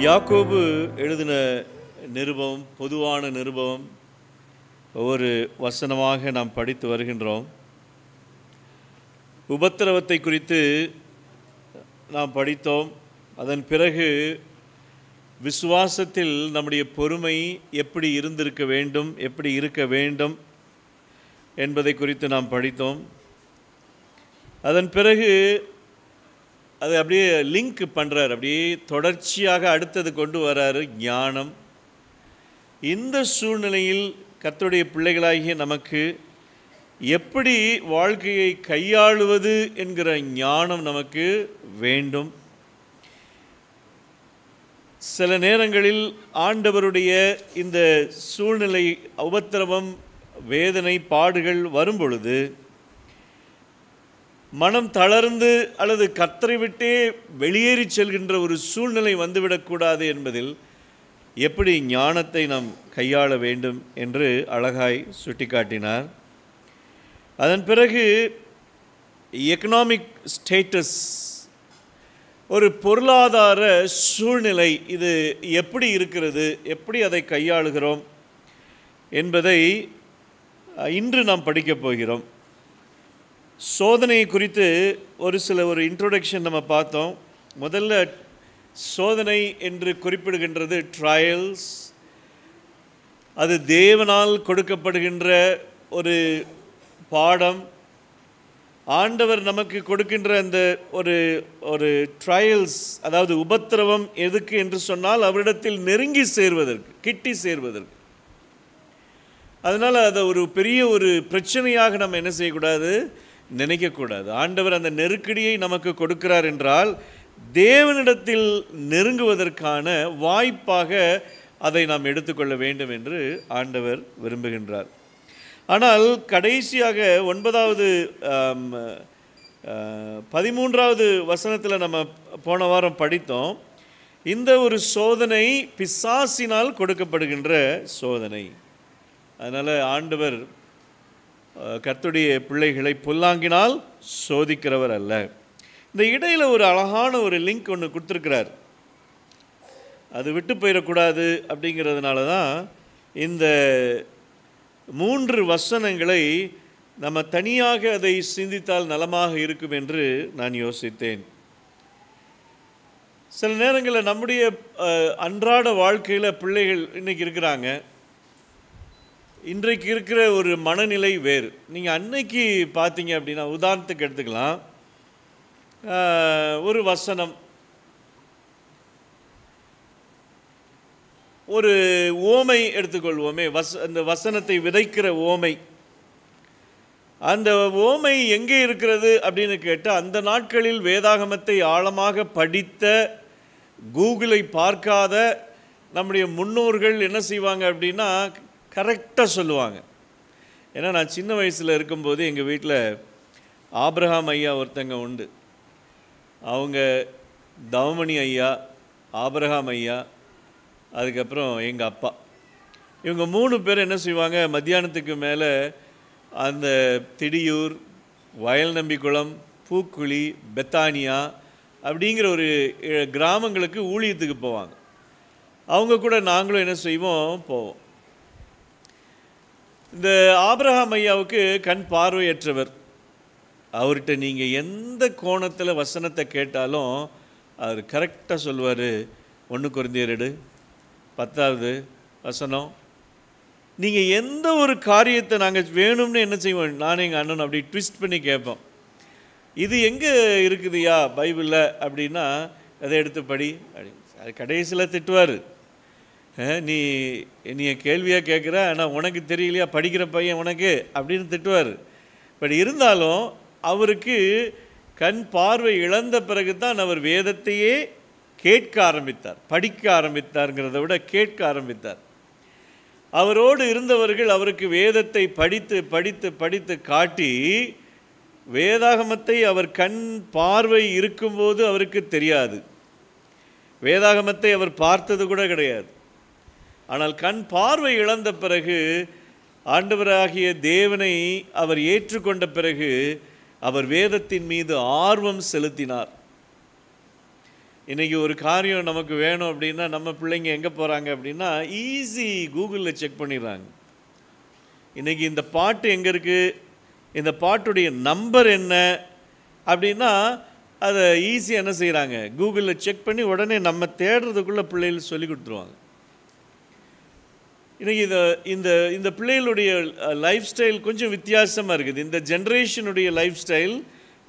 யாக்கோபு எழுதின நிருபம் பொதுவான நிருபம் ஒவ்வொரு வசனமாக நாம் படித்து வருகின்றோம். உபத்திரவத்தை குறித்து நாம் படித்தோம். அதன் பிறகு விசுவாசத்தில் நம்முடைய பொறுமை எப்படி இருந்திருக்க வேண்டும், எப்படி இருக்க வேண்டும் என்பதை குறித்து நாம் படித்தோம். அதன் பிறகு அது அப்படியே லிங்க் பண்ணுறார், அப்படியே தொடர்ச்சியாக அடுத்தது கொண்டு வராரு ஞானம். இந்த சூழ்நிலையில் கர்த்தருடைய பிள்ளைகளாகிய நமக்கு எப்படி வாழ்க்கையை கையாளுவது என்கிற ஞானம் நமக்கு வேண்டும். சில நேரங்களில் ஆண்டவருடைய இந்த சூழ்நிலை, உபத்திரவம், வேதனை, பாடுகள் வரும்பொழுது மனம் தளர்ந்து அல்லது கர்த்தரை விட்டே வெளியேறி செல்கின்ற ஒரு சூழ்நிலை வந்துவிடக்கூடாது என்பதில் எப்படி ஞானத்தை நாம் கையாள வேண்டும் என்று அழகாய் சுட்டிக்காட்டினார். அதன் பிறகு எக்கனாமிக் ஸ்டேட்டஸ், ஒரு பொருளாதார சூழ்நிலை, இது எப்படி இருக்கிறது, எப்படி அதை கையாளுகிறோம் என்பதை இன்று நாம் படிக்கப் போகிறோம். சோதனையை குறித்து ஒரு இன்ட்ரோடக்ஷன் நம்ம பார்த்தோம். முதல்ல சோதனை என்று குறிப்பிடுகின்றது ட்ரையல்ஸ். அது தேவனால் கொடுக்கப்படுகின்ற ஒரு பாடம். ஆண்டவர் நமக்கு கொடுக்கின்ற அந்த ஒரு ட்ரையல்ஸ், அதாவது உபத்திரவம் எதுக்கு என்று சொன்னால் அவரிடத்தில் நெருங்கி சேர்வதற்கு, கிட்டி சேர்வதற்கு. அதனால் அதை ஒரு பெரிய ஒரு பிரச்சனையாக நம்ம என்ன செய்யக்கூடாது, நினைக்கக்கூடாது. ஆண்டவர் அந்த நெருக்கடியை நமக்கு கொடுக்கிறார் என்றால் தேவனிடத்தில் நெருங்குவதற்கான வாய்ப்பாக அதை நாம் எடுத்துக்கொள்ள வேண்டும் என்று ஆண்டவர் விரும்புகின்றார். ஆனால் கடைசியாக 13வது வசனத்தில் நம்ம போன வாரம் படித்தோம். இந்த ஒரு சோதனை பிசாசினால் கொடுக்கப்படுகின்ற சோதனை. அதனால் ஆண்டவர் கர்த்தருடைய பிள்ளைகளை பொல்லாங்கினால் சோதிக்கிறவர் அல்ல. இந்த இடையில் ஒரு அழகான ஒரு லிங்க் ஒன்று கொடுத்துருக்கிறார். அது விட்டு போயிடக்கூடாது அப்படிங்கிறதுனால தான் இந்த 3 வசனங்களை நம்ம தனியாக அதை சிந்தித்தால் நலமாக இருக்கும் என்று நான் யோசித்தேன். சில நேரங்களில் நம்முடைய அன்றாட வாழ்க்கையில் பிள்ளைகள் இன்றைக்கி இருக்கிறாங்க. இன்றைக்கு இருக்கிற ஒரு மனநிலை வேறு. நீங்கள் அன்னைக்கு பார்த்தீங்க அப்படின்னா, உதாரணத்துக்கு எடுத்துக்கலாம், ஒரு வசனம், ஒரு ஓமை எடுத்துக்கொள்வோமே, அந்த வசனத்தை விதைக்கிற ஓமை. அந்த ஓமை எங்கே இருக்கிறது அப்படின்னு கேட்டால், அந்த நாட்களில் வேதாகமத்தை ஆழமாக படித்த, கூகுளை பார்க்காத நம்முடைய முன்னோர்கள் என்ன செய்வாங்க அப்படின்னா கரெக்டாக சொல்லுவாங்க. ஏன்னா நான் சின்ன வயசில் இருக்கும்போது எங்கள் வீட்டில் ஆபிரகாம் ஐயா ஒருத்தங்க உண்டு. அவங்க தவமணி ஐயா, ஆபிரகாம் ஐயா, அதுக்கப்புறம் எங்கள் அப்பா, இவங்க 3 பேர் என்ன செய்வாங்க, மத்தியானத்துக்கு மேலே அந்த திடியூர், வயல்நம்பிக்குளம், பூக்குழி, பெத்தானியா அப்படிங்கிற ஒரு கிராமங்களுக்கு ஊழியத்துக்கு போவாங்க. அவங்க கூட நாங்களும் என்ன செய்வோம், போவோம். இந்த ஆபிரகாம் ஐயாவுக்கு கண் பார்வையற்றவர். அவர்கிட்ட நீங்கள் எந்த கோணத்தில் வசனத்தை கேட்டாலும் அவர் கரெக்டாக சொல்லுவார். 1 கொரிந்தியர் 10வது வசனம். நீங்கள் எந்த ஒரு காரியத்தை நாங்கள் வேணும்னு என்ன செய்வோம், நானும் எங்கள் அண்ணனும் அப்படி ட்விஸ்ட் பண்ணி கேட்போம். இது எங்கே இருக்குதுயா பைபிளில் அப்படின்னா, அதை எடுத்து படி அப்படி. அது கடைசியில் திட்டுவார், நீ கேள்வியாக கேட்குற, ஆனால் உனக்கு தெரியலையா, படிக்கிற பையன் உனக்கு அப்படின்னு திட்டுவார். பட் இருந்தாலும் அவருக்கு கண் பார்வை இழந்த பிறகு தான் அவர் வேதத்தையே கேட்க ஆரம்பித்தார். படிக்க ஆரம்பித்தார்ங்கிறத விட கேட்க ஆரம்பித்தார். அவரோடு இருந்தவர்கள் அவருக்கு வேதத்தை படித்து படித்து படித்து காட்டி, வேதாகமத்தை அவர் கண் பார்வை இருக்கும்போது அவருக்கு தெரியாது, வேதாகமத்தை அவர் பார்த்தது கூட கிடையாது. ஆனால் கண் பார்வை இழந்த பிறகு, ஆண்டவராகிய தேவனை அவர் ஏற்றுக்கொண்ட பிறகு அவர் வேதத்தின் மீது ஆர்வம் செலுத்தினார். இன்றைக்கி ஒரு காரியம் நமக்கு வேணும் அப்படின்னா நம்ம பிள்ளைங்க எங்கே போகிறாங்க அப்படின்னா ஈஸி கூகுளில் செக் பண்ணிடுறாங்க. இன்றைக்கி இந்த பாட்டு எங்கே இருக்குது, இந்த பாட்டுடைய நம்பர் என்ன அப்படின்னா அதை ஈஸியாக என்ன செய்கிறாங்க, கூகுளில் செக் பண்ணி உடனே நம்ம தேடுறதுக்குள்ளே பிள்ளைகள் சொல்லி கொடுத்துருவாங்க. இன்றைக்கி இந்த இந்த பிள்ளைகளுடைய லைஃப் ஸ்டைல் கொஞ்சம் வித்தியாசமாக இருக்குது. இந்த ஜென்ரேஷனுடைய லைஃப் ஸ்டைல்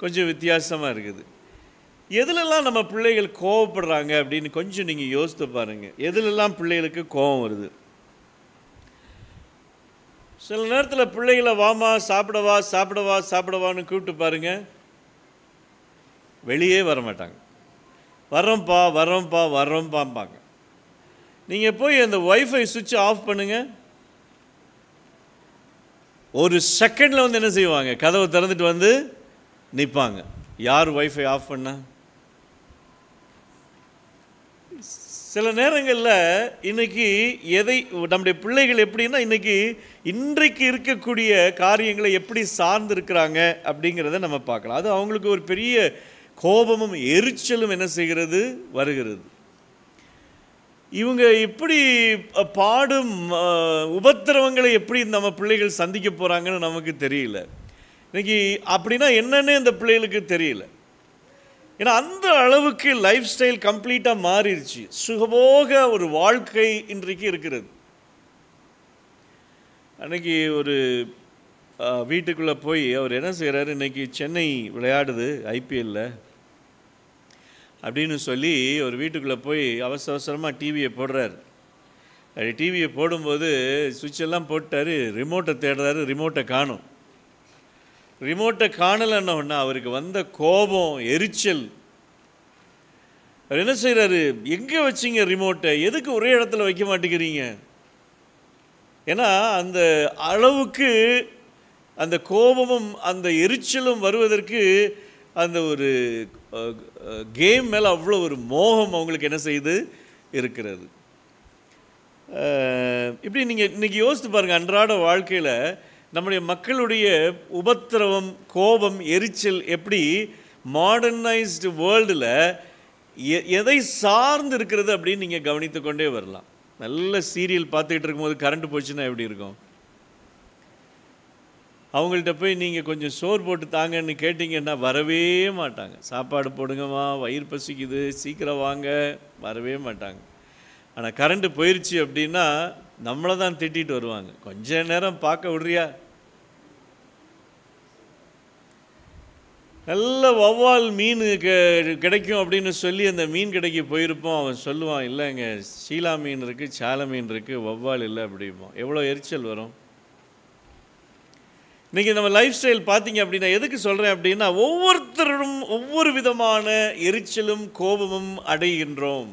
கொஞ்சம் வித்தியாசமாக இருக்குது. எதுலெல்லாம் நம்ம பிள்ளைகள் கோவப்படுறாங்க அப்படின்னு கொஞ்சம் நீங்கள் யோசித்து பாருங்கள். எதுலெல்லாம் பிள்ளைகளுக்கு கோபம் வருது? சில நேரத்தில் பிள்ளைகளை வாமா சாப்பிடவா சாப்பிடவா சாப்பிடவான்னு கூப்பிட்டு பாருங்கள், வெளியே வரமாட்டாங்க. வர்றோம்ப்பா வர்றோம்ப்பா வர்றோம்பாம்பாங்க. நீங்கள் போய் அந்த வைஃபை சுவிட்சை ஆஃப் பண்ணுங்கள், ஒரு செகண்டில் வந்து என்ன செய்வாங்க, கதவை திறந்துட்டு வந்து நிற்பாங்க. யார் வைஃபை ஆஃப் பண்ணா? சில நேரங்களில் இன்றைக்கி எதை நம்முடைய பிள்ளைகள் எப்படின்னா இன்றைக்கு இருக்கக்கூடிய காரியங்களை எப்படி சார்ந்து இருக்கிறாங்க அப்படிங்கிறத நம்ம பார்க்கலாம். அது அவங்களுக்கு ஒரு பெரிய கோபமும் எரிச்சலும் என்ன செய்கிறது, வருகிறது. இவங்க எப்படி பாடும் உபத்திரவங்களை எப்படி நம்ம பிள்ளைகள் சந்திக்க போகிறாங்கன்னு நமக்கு தெரியல. இன்றைக்கி அப்படின்னா என்னன்னு இந்த பிள்ளைகளுக்கு தெரியல. ஏன்னா அந்த அளவுக்கு லைஃப் ஸ்டைல் கம்ப்ளீட்டாக மாறிடுச்சு. சுகபோக ஒரு வாழ்க்கை இன்றைக்கு இருக்கிறது. அன்றைக்கி ஒரு வீட்டுக்குள்ளே போய் அவர் என்ன செய்கிறாரு, இன்றைக்கி சென்னை விளையாடுது ஐபிஎல்ல அப்படின்னு சொல்லி ஒரு வீட்டுக்குள்ளே போய் அவசரமாக டிவியை போடுறாரு. அப்படி டிவியை போடும்போது சுவிட்செல்லாம் போட்டார், ரிமோட்டை தேடுறாரு, ரிமோட்டை காணும். ரிமோட்டை காணலைன்னா ஒன்று அவருக்கு வந்த கோபம் எரிச்சல். அவர் என்ன செய்கிறாரு, எங்கே வச்சிங்க ரிமோட்டை, எதுக்கு ஒரே இடத்துல வைக்க மாட்டேங்கிறீங்க? ஏன்னா அந்த அளவுக்கு அந்த கோபமும் அந்த எரிச்சலும் வருவதற்கு அந்த ஒரு கேம் மேலே அவ்வளோ ஒரு மோகம் அவங்களுக்கு என்ன செய்து இருக்கிறது. இப்படி நீங்கள் இன்றைக்கி யோசித்து பாருங்கள், அன்றாட வாழ்க்கையில் நம்முடைய மக்களுடைய உபத்திரவம், கோபம், எரிச்சல் எப்படி மாடர்னைஸ்டு வேர்ல்டில் எதை சார்ந்து இருக்கிறது அப்படின்னு நீங்கள் கவனித்து கொண்டே வரலாம். நல்ல சீரியல் பார்த்துக்கிட்டு இருக்கும்போது கரண்ட் போச்சுன்னா எப்படி இருக்கும்? அவங்கள்ட்ட போய் நீங்கள் கொஞ்சம் சோறு போட்டு தாங்கன்னு கேட்டிங்கன்னா வரவே மாட்டாங்க. சாப்பாடு போடுங்கம்மா, வயிறு பசிக்குது, சீக்கிரம் வாங்க, வரவே மாட்டாங்க. ஆனால் கரண்ட்டு போயிடுச்சு அப்படின்னா நம்மளை தான் திட்டிட்டு வருவாங்க, கொஞ்ச நேரம் பார்க்க விடுறியா? நல்ல வௌவால் மீன் கிடைக்கும் அப்படின்னு சொல்லி அந்த மீன் கடைக்கு போயிருப்போம். அவன் சொல்லுவான், இல்லைங்க சீலா மீன் இருக்குது, சால மீன் இருக்குது, வௌவால் இல்லை அப்படிம்போம். எவ்வளோ எரிச்சல் வரும். இன்றைக்கி நம்ம லைஃப் ஸ்டைல் பார்த்தீங்க அப்படின்னா எதுக்கு சொல்கிறேன் அப்படின்னா ஒவ்வொருத்தரும் ஒவ்வொரு விதமான எரிச்சலும் கோபமும் அடைகின்றோம்.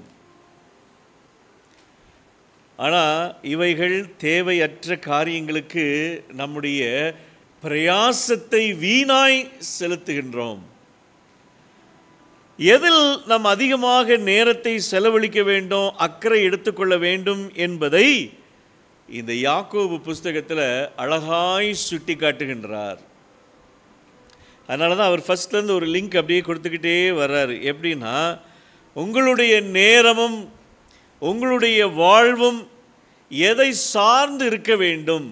ஆனால் இவைகள் தேவையற்ற காரியங்களுக்கு நம்முடைய பிரயாசத்தை வீணாய் செலுத்துகின்றோம். எதில் நாம் அதிகமாக நேரத்தை செலவழிக்க வேண்டும், அக்கறை எடுத்துக்கொள்ள வேண்டும் என்பதை இந்த யாக்கோபு புஸ்தகத்தில் அழகாய் சுட்டி காட்டுகின்றார். அதனால தான் அவர் ஃபஸ்ட்லேருந்து ஒரு லிங்க் அப்படியே கொடுத்துக்கிட்டே வர்றாரு. எப்படின்னா உங்களுடைய நேரமும் உங்களுடைய வாழ்வும் எதை சார்ந்து இருக்க வேண்டும்,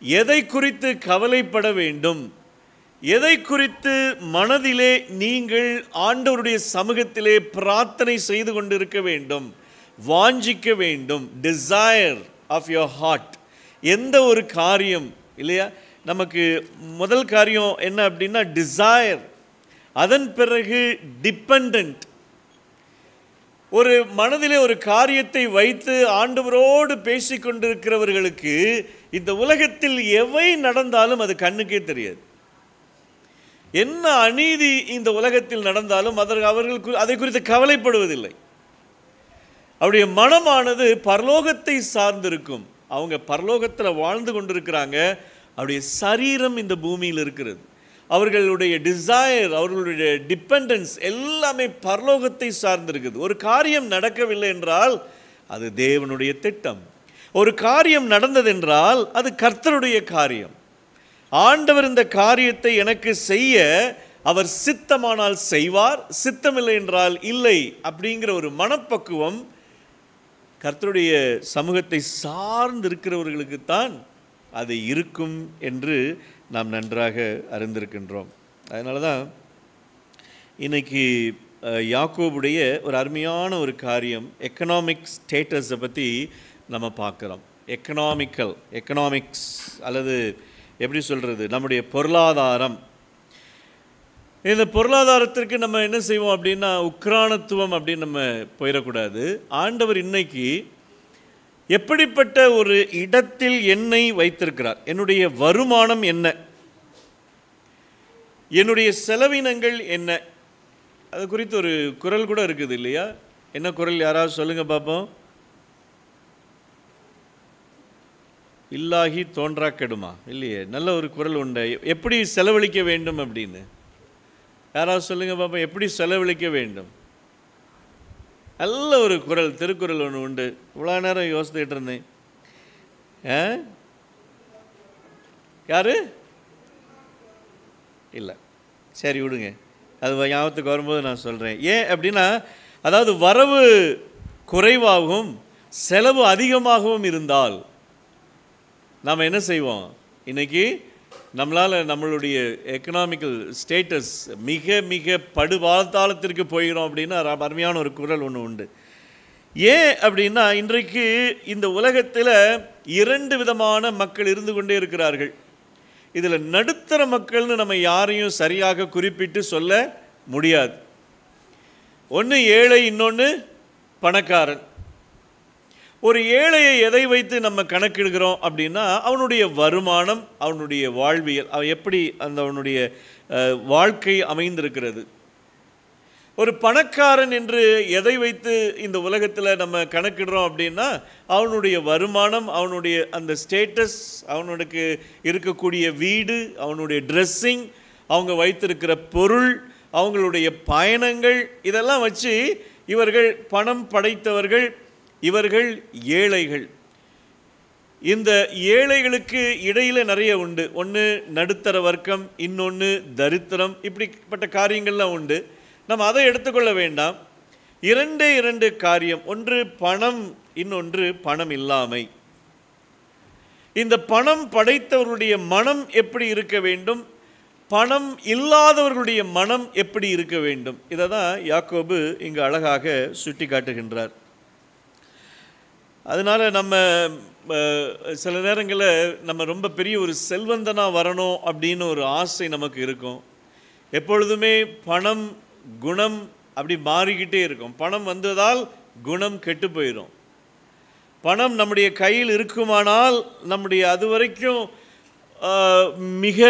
எதை குறித்து கவலைப்பட வேண்டும், எதை குறித்து மனதிலே நீங்கள் ஆண்டவருடைய சமூகத்திலே பிரார்த்தனை செய்து கொண்டிருக்க வேண்டும், வாஞ்சிக்க வேண்டும். Desire of your heart. எந்த ஒரு காரியம் இல்லையா, நமக்கு முதல் காரியம் என்ன அப்படின்னா டிசைர், அதன் பிறகு டிபெண்டன்ட். ஒரு மனதிலே ஒரு காரியத்தை வைத்து ஆண்டவரோடு பேசிக்கொண்டிருக்கிறவர்களுக்கு இந்த உலகத்தில் எவை நடந்தாலும் அது கண்ணுக்கே தெரியாது. என்ன அநீதி இந்த உலகத்தில் நடந்தாலும் அவர்கள் அதை குறித்து கவலைப்படுவதில்லை. அவருடைய மனமானது பரலோகத்தை சார்ந்திருக்கும். அவங்க பரலோகத்தில் வாழ்ந்து கொண்டிருக்கிறாங்க, அவருடைய சரீரம் இந்த பூமியில் இருக்கிறது. அவர்களுடைய டிசைர், அவர்களுடைய டிபெண்டன்ஸ் எல்லாமே பரலோகத்தை சார்ந்திருக்குது. ஒரு காரியம் நடக்கவில்லை என்றால் அது தேவனுடைய திட்டம். ஒரு காரியம் நடந்ததென்றால் அது கர்த்தருடைய காரியம். ஆண்டவர் இந்த காரியத்தை எனக்கு செய்ய அவர் சித்தமானால் செய்வார், சித்தமில்லை என்றால் இல்லை அப்படிங்கிற ஒரு மனப்பக்குவம் கர்த்தருடைய சமூகத்தை சார்ந்து இருக்கிறவர்களுக்குத்தான் அது இருக்கும் என்று நாம் நன்றாக அறிந்திருக்கின்றோம். அதனால தான் இன்னைக்கு யாக்கோபுடைய ஒரு அருமையான ஒரு காரியம், எக்கனாமிக் ஸ்டேட்டஸை பற்றி நம்ம பார்க்குறோம். எக்கனாமிக்ஸ் அல்லது எப்படி சொல்கிறது, நம்முடைய பொருளாதாரம். இந்த பொருளாதாரத்திற்கு நம்ம என்ன செய்வோம் அப்படின்னா உக்ரானத்துவம் அப்படின்னு நம்ம போயிடக்கூடாது. ஆண்டவர் இன்னைக்கு எப்படிப்பட்ட ஒரு இடத்தில் என்னை வைத்திருக்கிறார், என்னுடைய வருமானம் என்ன, என்னுடைய செலவினங்கள் என்ன, அது குறித்து ஒரு குரல் கூட இருக்குது இல்லையா? என்ன குரல், யாராவது சொல்லுங்க பார்ப்போம். இல்லாகி தோன்றா கெடுமா இல்லையே, நல்ல ஒரு குரல் உண்டு. எப்படி செலவழிக்க வேண்டும் அப்படின்னு யாராவது சொல்லுங்க பாப்பா. எப்படி செலவழிக்க வேண்டும்? நல்ல ஒரு குரல், திருக்குறள் ஒன்று உண்டு. இவ்வளோ நேரம் யோசித்துக்கிட்டு இருந்தேன். யாரு இல்லை, சரி விடுங்க, அது ஞாபகத்துக்கு வரும்போது நான் சொல்கிறேன். ஏன் அப்படின்னா, அதாவது வரவு குறைவாகவும் செலவு அதிகமாகவும் இருந்தால் நாம் என்ன செய்வோம்? இன்றைக்கி நம்மளால் நம்மளுடைய எக்கனாமிக்கல் ஸ்டேட்டஸ் மிக மிக படுபாதாளத்திற்கு போகிறோம் அப்படின்னா அருமையான ஒரு குரல் ஒன்று உண்டு. ஏன் அப்படின்னா, இன்றைக்கு இந்த உலகத்தில் 2 விதமான மக்கள் இருந்து கொண்டே இருக்கிறார்கள். இதில் நடுத்தர மக்கள்னு நம்ம யாரையும் சரியாக குறிப்பிட்டு சொல்ல முடியாது. ஒன்று ஏழை, இன்னொன்று பணக்காரன். ஒரு ஏழையை எதை வைத்து நம்ம கணக்கிடுகிறோம் அப்படின்னா, அவனுடைய வருமானம், அவனுடைய வாழ்வியல், அவன் எப்படி அவனுடைய வாழ்க்கை அமைந்திருக்கிறது. ஒரு பணக்காரன் என்று எதை வைத்து இந்த உலகத்தில் நம்ம கணக்கிடுறோம் அப்படின்னா, அவனுடைய வருமானம், அவனுடைய அந்த ஸ்டேட்டஸ், அவனுக்கு இருக்கக்கூடிய வீடு, அவனுடைய ட்ரெஸ்ஸிங், அவங்க வைத்திருக்கிற பொருள், அவங்களுடைய பயணங்கள், இதெல்லாம் வச்சு இவர்கள் பணம் படைத்தவர்கள், இவர்கள் ஏழைகள். இந்த ஏழைகளுக்கு இடையில் நிறைய உண்டு. ஒன்று நடுத்தர வர்க்கம், இன்னொன்று தரித்திரம், இப்படிப்பட்ட காரியங்கள்லாம் உண்டு. நம்ம அதை எடுத்துக்கொள்ள வேண்டாம். 2 காரியம், ஒன்று பணம், இன்னொன்று பணம் இல்லாமை. இந்த பணம் படைத்தவர்களுடைய மனம் எப்படி இருக்க வேண்டும், பணம் இல்லாதவர்களுடைய மனம் எப்படி இருக்க வேண்டும், இதை தான் யாக்கோபு இங்கு அழகாக சுட்டி காட்டுகின்றார். அதனால் நம்ம சில நேரங்களில் நம்ம ரொம்ப பெரிய ஒரு செல்வந்தனாக வரணும் அப்படின்னு ஒரு ஆசை நமக்கு இருக்கும். எப்பொழுதுமே பணம் குணம் அப்படி மாறிக்கிட்டே இருக்கும். பணம் வந்ததால் குணம் கெட்டு போயிடும். பணம் நம்முடைய கையில் இருக்குமானால், நம்முடைய அது வரைக்கும் மிக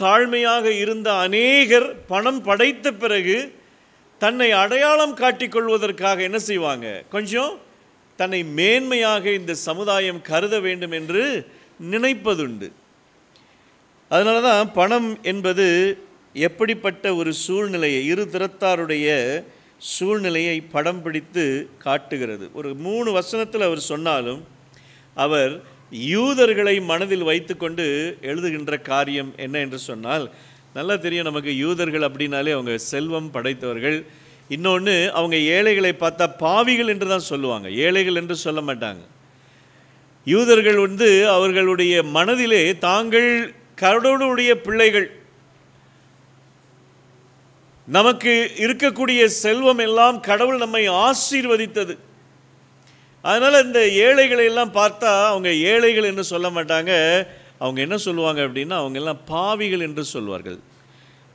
தாழ்மையாக இருந்த அநேகர் பணம் படைத்த பிறகு தன்னை அடையாளம் காட்டிக்கொள்வதற்காக என்ன செய்வாங்க, கொஞ்சம் தன்னை மேன்மையாக இந்த சமுதாயம் கருத வேண்டும் என்று நினைப்பதுண்டு. அதனால தான் பணம் என்பது எப்படிப்பட்ட ஒரு சூழ்நிலையை, இரு திறத்தாருடைய சூழ்நிலையை படம் பிடித்து காட்டுகிறது. ஒரு 3 வசனத்தில் அவர் சொன்னாலும், அவர் யூதர்களை மனதில் வைத்துக்கொண்டு எழுதுகின்ற காரியம் என்ன என்று சொன்னால், நல்லா தெரியும் நமக்கு யூதர்கள் அப்படின்னாலே அவங்க செல்வம் படைத்தவர்கள். இன்னொன்று, அவங்க ஏழைகளை பார்த்தா பாவிகள் என்று தான் சொல்லுவாங்க, ஏழைகள் என்று சொல்ல மாட்டாங்க. யூதர்கள் அவர்களுடைய மனதிலே தாங்கள் கடவுளுடைய பிள்ளைகள், நமக்கு இருக்கக்கூடிய செல்வம் எல்லாம் கடவுள் நம்மை ஆசீர்வதித்தது. அதனால் இந்த ஏழைகளை எல்லாம் பார்த்தா அவங்க ஏழைகள் என்று சொல்ல மாட்டாங்க. அவங்க என்ன சொல்லுவாங்க அப்படின்னா, அவங்க எல்லாம் பாவிகள் என்று சொல்வார்கள்.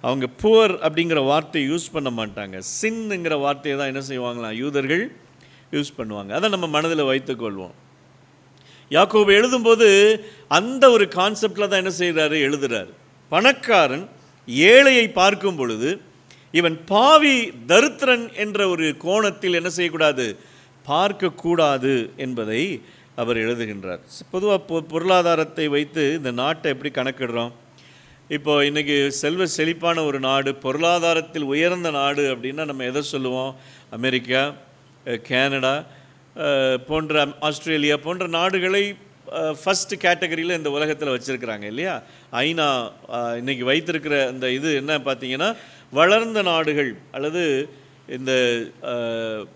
அவங்க புவர் அப்படிங்கிற வார்த்தையை யூஸ் பண்ண மாட்டாங்க. சின்னுங்கிற வார்த்தையை தான் என்ன செய்வாங்களாம், யூதர்கள் யூஸ் பண்ணுவாங்க. அதை நம்ம மனதில் வைத்துக்கொள்வோம். யாக்கோபு எழுதும்போது அந்த ஒரு கான்செப்டில் தான் என்ன செய்கிறாரு, எழுதுகிறார். பணக்காரன் ஏழையை பார்க்கும் பொழுது இவன் பாவி தரித்திரன் என்ற ஒரு கோணத்தில் என்ன செய்யக்கூடாது, பார்க்கக்கூடாது என்பதை அவர் எழுதுகின்றார். பொதுவாக பொருளாதாரத்தை வைத்து இந்த நாட்டை எப்படி கணக்கிடுறோம்? இப்போ இன்றைக்கி செல்வ செழிப்பான ஒரு நாடு, பொருளாதாரத்தில் உயர்ந்த நாடு அப்படின்னா நம்ம எதை சொல்லுவோம்? அமெரிக்கா, கனடா போன்ற, ஆஸ்திரேலியா போன்ற நாடுகளை ஃபஸ்ட் கேட்டகரியில் இந்த உலகத்தில் வச்சுருக்கிறாங்க இல்லையா? ஐநா இன்றைக்கி வைத்திருக்கிற அந்த இது என்ன பார்த்தீங்கன்னா, வளர்ந்த நாடுகள் அல்லது இந்த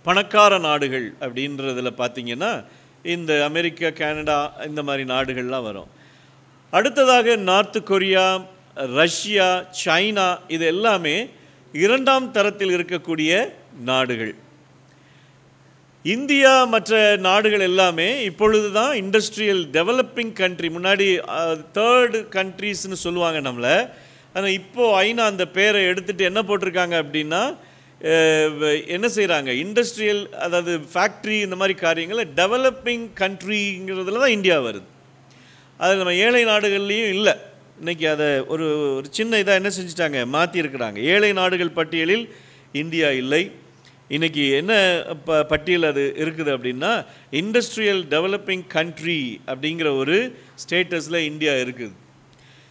பணக்கார நாடுகள் அப்படின்றதில் பார்த்திங்கன்னா இந்த அமெரிக்கா, கனடா இந்த மாதிரி நாடுகள்லாம் வரும். அடுத்ததாக நார்த் கொரியா, ரஷ்யா, சைனா இது எல்லாமே 2ஆம் தரத்தில் இருக்கக்கூடிய நாடுகள். இந்தியா மற்ற நாடுகள் எல்லாமே இப்பொழுது தான் இண்டஸ்ட்ரியல் டெவலப்பிங் கண்ட்ரி, முன்னாடி 3rd கண்ட்ரிஸ்னு சொல்லுவாங்க நம்மளை. ஆனால் இப்போது ஐநா அந்த பேரை எடுத்துகிட்டு என்ன போட்டிருக்காங்க அப்படின்னா, என்ன செய்கிறாங்க, இண்டஸ்ட்ரியல் அதாவது ஃபேக்ட்ரி இந்த மாதிரி காரியங்களை டெவலப்பிங் கண்ட்ரிங்கிறதுல தான் இந்தியா வருது. அது நம்ம ஏழை நாடுகள்லேயும் இல்லை. இன்றைக்கி அதை ஒரு சின்ன இதாக என்ன செஞ்சுட்டாங்க, மாற்றிருக்கிறாங்க. ஏழை நாடுகள் பட்டியலில் இந்தியா இல்லை. இன்றைக்கி என்ன பட்டியல் அது இருக்குது அப்படின்னா, இண்டஸ்ட்ரியல் டெவலப்பிங் கண்ட்ரி அப்படிங்கிற ஒரு ஸ்டேட்டஸில் இந்தியா இருக்குது.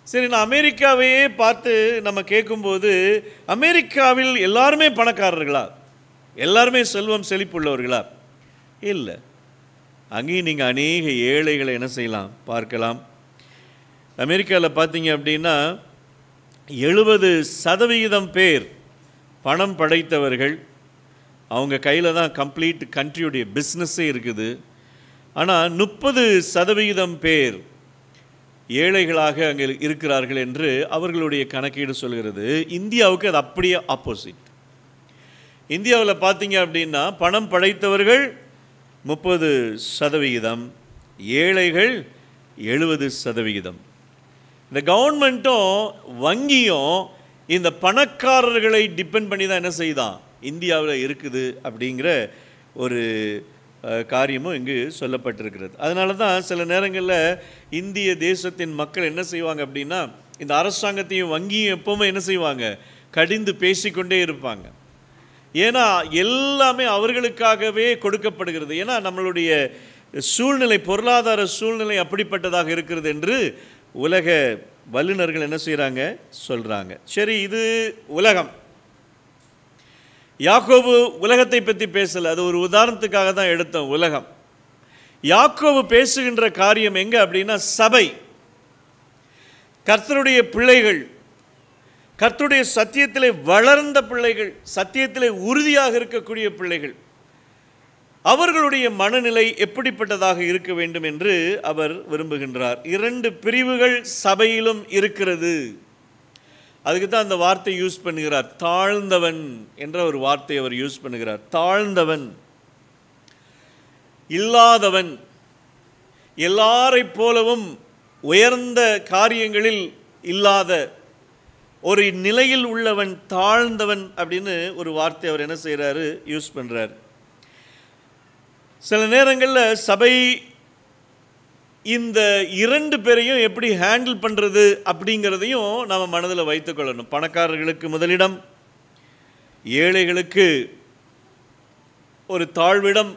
சரி, நான் அமெரிக்காவையே பார்த்து நம்ம கேட்கும்போது, அமெரிக்காவில் எல்லாருமே பணக்காரர்களா, எல்லாருமே செல்வம் செழிப்புள்ளவர்களா? இல்லை. அங்கேயும் நீங்கள் அநேக ஏழைகளை என்ன செய்யலாம், பார்க்கலாம். அமெரிக்காவில் பார்த்தீங்க அப்படின்னா 70% பேர் பணம் படைத்தவர்கள். அவங்க கையில் தான் கம்ப்ளீட் கண்ட்ரியுடைய பிஸ்னஸே இருக்குது. ஆனால் 30% பேர் ஏழைகளாக அங்கே இருக்கிறார்கள் என்று அவர்களுடைய கணக்கீடு சொல்கிறது. இந்தியாவுக்கு அது அப்படியே ஆப்போசிட். இந்தியாவில் பார்த்தீங்க அப்படின்னா பணம் படைத்தவர்கள் 30%, ஏழைகள் 70%. இந்த கவர்மெண்ட்டும் வங்கியும் இந்த பணக்காரர்களை டிபெண்ட் பண்ணி தான் என்ன செய்தான் இந்தியாவில் இருக்குது அப்படிங்கிற ஒரு காரியமும் இங்கு சொல்லப்பட்டிருக்கிறது. அதனால தான் சில நேரங்களில் இந்திய தேசத்தின் மக்கள் என்ன செய்வாங்க அப்படின்னா, இந்த அரசாங்கத்தையும் வங்கியும் எப்போவுமே என்ன செய்வாங்க, கடிந்து பேசிக்கொண்டே இருப்பாங்க. ஏன்னா எல்லாமே அவர்களுக்காகவே கொடுக்கப்படுகிறது. ஏன்னா நம்மளுடைய சூழ்நிலை, பொருளாதார சூழ்நிலை அப்படிப்பட்டதாக இருக்கிறது என்று உலக வல்லுநர்கள் என்ன செய்கிறாங்க, சொல்கிறாங்க. சரி, இது உலகம். யாக்கோபு உலகத்தை பற்றி பேசலை, அது ஒரு உதாரணத்துக்காக தான் எடுத்தோம். உலகம். யாக்கோபு பேசுகின்ற காரியம் எங்கே அப்படின்னா, சபை, கர்த்தருடைய பிள்ளைகள், கர்த்தருடைய சத்தியத்திலே வளர்ந்த பிள்ளைகள், சத்தியத்திலே உறுதியாக இருக்கக்கூடிய பிள்ளைகள், அவர்களுடைய மனநிலை எப்படிப்பட்டதாக இருக்க வேண்டும் என்று அவர் விரும்புகின்றார். 2 பிரிவுகள் சபையிலும் இருக்கிறது. அதுக்கு தான் அந்த வார்த்தை யூஸ் பண்ணுகிறார். தாழ்ந்தவன் என்ற ஒரு வார்த்தை அவர் யூஸ் பண்ணுகிறார். தாழ்ந்தவன், இல்லாதவன், எல்லாரை போலவும் உயர்ந்த காரியங்களில் இல்லாத ஒரு நிலையில் உள்ளவன், தாழ்ந்தவன் அப்படின்னு ஒரு வார்த்தை அவர் என்ன செய்கிறாரு, யூஸ் பண்ணுறார். சில நேரங்களில் சபை இந்த 2 பேரையும் எப்படி ஹேண்டில் பண்ணுறது அப்படிங்கிறதையும் நாம் மனதில் வைத்துக்கொள்ளணும். பணக்காரர்களுக்கு முதலிடம், ஏழைகளுக்கு ஒரு தாழ்விடம்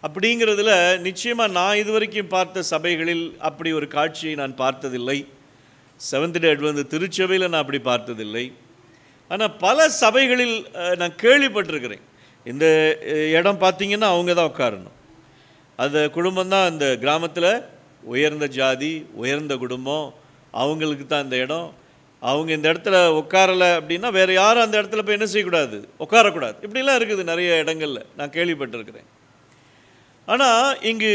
அப்படிங்கிறதுல நிச்சயமாக நான் இதுவரைக்கும் பார்த்த சபைகளில் அப்படி ஒரு காட்சியை நான் பார்த்ததில்லை. செவன்த் டே அட்வென்ட் திருச்சபையில் நான் அப்படி பார்த்ததில்லை. ஆனால் பல சபைகளில் நான் கேள்விப்பட்டிருக்கிறேன். இந்த இடம் பார்த்திங்கன்னா அவங்க தான் உட்காரணும், அந்த குடும்பம்தான் அந்த கிராமத்தில் உயர்ந்த ஜாதி, உயர்ந்த குடும்பம், அவங்களுக்கு தான் இந்த இடம். அவங்க இந்த இடத்துல உட்காரலை அப்படின்னா வேறு யாரும் அந்த இடத்துல போய் என்ன செய்யக்கூடாது, உட்காரக்கூடாது. இப்படிலாம் இருக்குது நிறைய இடங்களில் நான் கேள்விப்பட்டிருக்கிறேன். ஆனால் இங்கு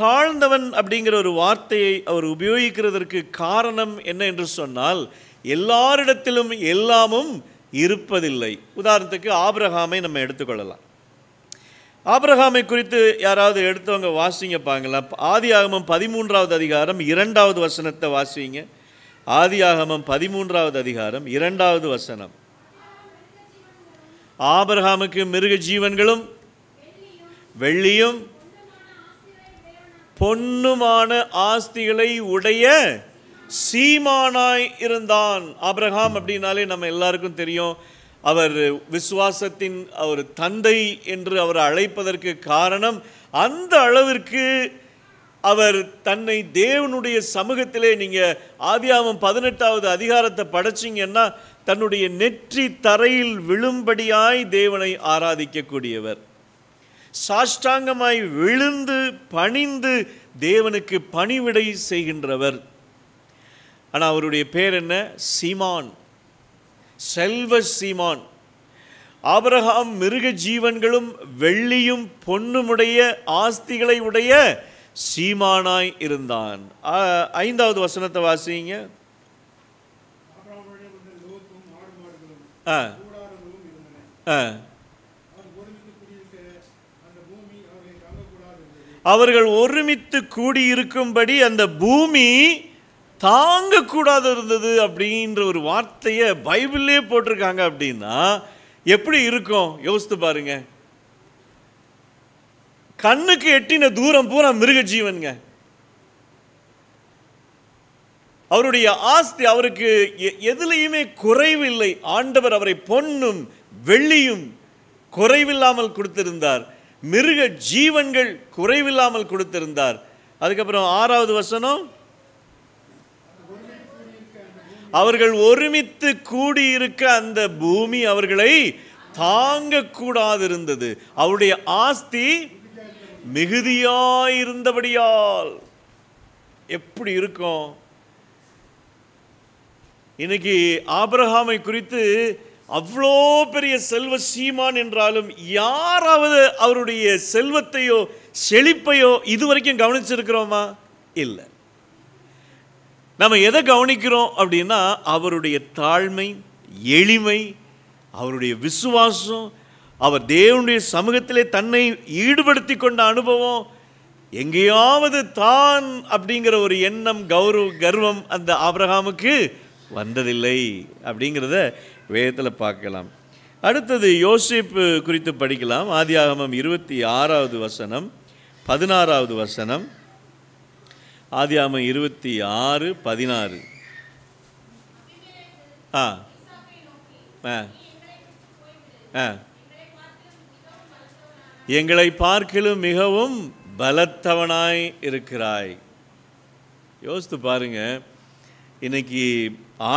தாழ்ந்தவன் அப்படிங்கிற ஒரு வார்த்தையை அவர் உபயோகிக்கிறதற்கு காரணம் என்ன என்று சொன்னால், எல்லாரிடத்திலும் எல்லாமும் இருப்பதில்லை. உதாரணத்துக்கு ஆபிரகாமை நம்ம எடுத்துக்கொள்ளலாம். ஆபிரகாமை குறித்து யாராவது எடுத்தவங்க வாசிங்க பாங்களா. ஆதியாகமம் 13வது அதிகாரம் 2வது வசனத்தை வாசிங்க. ஆதியாகமம் 13வது அதிகாரம் 2வது வசனம். ஆபிரகாமுக்கு மிருக ஜீவன்களும் வெள்ளியும் பொன்னுமான ஆஸ்திகளை உடைய சீமானாய் இருந்தான். ஆபிரகாம் அப்படின்னாலே நம்ம எல்லாருக்கும் தெரியும், அவர் விசுவாசத்தின் ஒரு தந்தை என்று அவரை அழைப்பதற்கு காரணம் அந்த அளவிற்கு அவர் தன்னை தேவனுடைய சமூகத்திலே, நீங்கள் ஆதியாகமம் 18வது அதிகாரத்தை படிச்சிங்கன்னா தன்னுடைய நெற்றி தரையில் விழும்படியாய் தேவனை ஆராதிக்கக்கூடியவர், சாஷ்டாங்கமாய் விழுந்து பணிந்து தேவனுக்கு பணிவிடை செய்கின்றவர். ஆனால் அவருடைய பேர் என்ன? சீமான். செல்வ சீமான். ஆபிரகாம் மிருக ஜீவன்களும் வெள்ளியும் பொன்னுமுடைய ஆஸ்திகளை உடைய சீமானாய் இருந்தான். 5வது வசனத்தை வாசிங்க. அவர்கள் ஒருமித்து கூடியிருக்கும்படி அந்த பூமி தாங்கக்கூடாது இருந்தது அப்படின்ற ஒரு வார்த்தையை பைபிள்லே போட்டிருக்காங்க. அப்படின்னா எப்படி இருக்கும் யோசித்து பாருங்க. கண்ணுக்கு எட்டின தூரம் பூரா மிருக ஜீவன்க. அவருடைய ஆஸ்தி, அவருக்கு எதுலையுமே குறைவில்லை. ஆண்டவர் அவரை பொன்னும் வெள்ளியும் குறைவில்லாமல் கொடுத்திருந்தார். மிருக ஜீவன்கள் குறைவில்லாமல் கொடுத்திருந்தார். அதுக்கப்புறம் 6வது வசனம், அவர்கள் ஒருமித்து கூடியிருக்க அந்த பூமி அவர்களை தாங்கக்கூடாது இருந்தது. அவருடைய ஆஸ்தி மிகுதியாயிருந்தபடியால். எப்படி இருக்கும் இன்னைக்கு? ஆபிரகாமை குறித்து அவ்வளோ பெரிய செல்வ சீமான் என்றாலும் யாராவது அவருடைய செல்வத்தையோ செழிப்பையோ இதுவரைக்கும் கவனிச்சிருக்கிறோமா? இல்லை. நம்ம எதை கவனிக்கிறோம் அப்படின்னா அவருடைய தாழ்மை, எளிமை, அவருடைய விசுவாசம், அவர் தேவனுடைய சமூகத்திலே தன்னை ஈடுபடுத்தி கொண்ட அனுபவம். எங்கேயாவது தான் அப்படிங்கிற ஒரு எண்ணம், கர்வம் அந்த ஆபிரகாமுக்கு வந்ததில்லை அப்படிங்கிறத வேதத்தில் பார்க்கலாம். அடுத்தது யோசேப்பு குறித்து படிக்கலாம். ஆதியாகமம் 26வது வசனம், 16வது வசனம். ஆதியாகமம் 26:16. எங்களை பார்க்கிலும் மிகவும் பலத்தவனாய் இருக்கிறாய். யோசித்து பாருங்க. இன்னைக்கு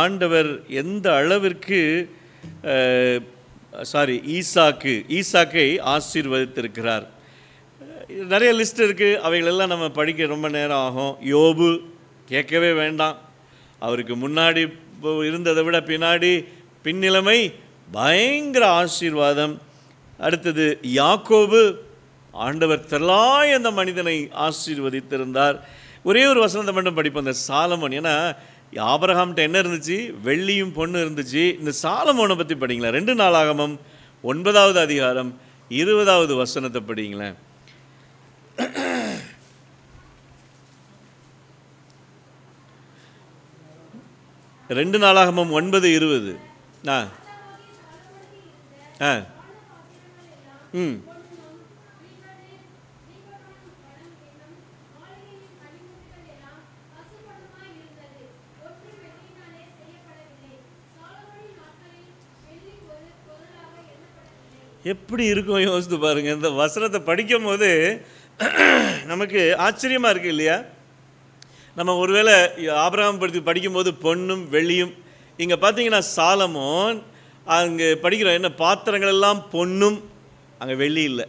ஆண்டவர் எந்த அளவிற்கு ஈசாக்கை ஆசீர்வதித்திருக்கிறார். நிறைய லிஸ்ட் இருக்குது. அவைகளெல்லாம் நம்ம படிக்க ரொம்ப நேரம் ஆகும். யோபு கேட்கவே வேண்டாம். அவருக்கு முன்னாடி இருந்ததை விட பின்னிலைமை பயங்கர ஆசீர்வாதம். அடுத்தது யாக்கோபு, ஆண்டவர் திரளாய் அந்த மனிதனை ஆசீர்வதித்திருந்தார். ஒரே ஒரு வசனத்தை மட்டும் படிப்போம். இந்த சாலமோன். ஏன்னா ஆபிரகாம்கிட்ட என்ன இருந்துச்சு? வெள்ளியும் பொண்ணு இருந்துச்சு. இந்த சாலமோனை பற்றி படிங்களேன். 2 நாளாகமம் 9வது அதிகாரம் 20வது வசனத்தை படிங்களேன். 2 நாளாகமம் 9:20. எப்படி இருக்கும் யோசித்து பாருங்க. இந்த வசனத்தை படிக்கும் போது நமக்கு ஆச்சரியமா இருக்கு இல்லையா? நம்ம ஒருவேளை ஆபிரகாம் பற்றி படிக்கும்போது பொன்னும் வெள்ளியும், இங்கே பார்த்தீங்கன்னா சாலமோன் அங்கே படிக்கிறோம் என்ன, பாத்திரங்கள் எல்லாம் பொன்னும், அங்கே வெள்ளி இல்லை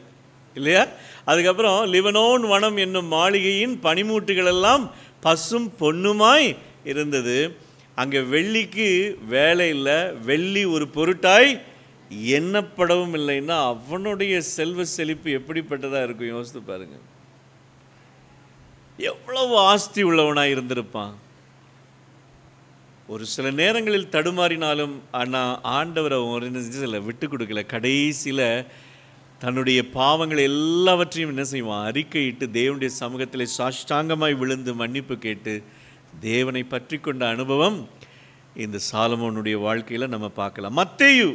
இல்லையா? அதுக்கப்புறம் லிபனோன் வனம் என்னும் மாளிகையின் பனிமூட்டுகள் எல்லாம் பசும் பொன்னுமாய் இருந்தது. அங்கே வெள்ளிக்கு வேலை இல்லை, வெள்ளி ஒரு பொருட்டாய் எண்ணப்படவும் இல்லைன்னா அவனுடைய செல்வ செழிப்பு எப்படிப்பட்டதாக இருக்கும் யோசித்து பாருங்க. எவ்வளவு ஆஸ்தி உள்ளவனாக இருந்திருப்பான். ஒரு சில நேரங்களில் தடுமாறினாலும் ஆனால் ஆண்டவர் அவன் விட்டு கொடுக்கல. கடைசியில் தன்னுடைய பாவங்களை எல்லாவற்றையும் என்ன செய்வான்? அறிக்கையிட்டு தேவனுடைய சமூகத்தில் சாஷ்டாங்கமாய் விழுந்து மன்னிப்பு கேட்டு தேவனை பற்றி கொண்ட அனுபவம் இந்த சாலமோனுடைய வாழ்க்கையில் நம்ம பார்க்கலாம். மத்தேயு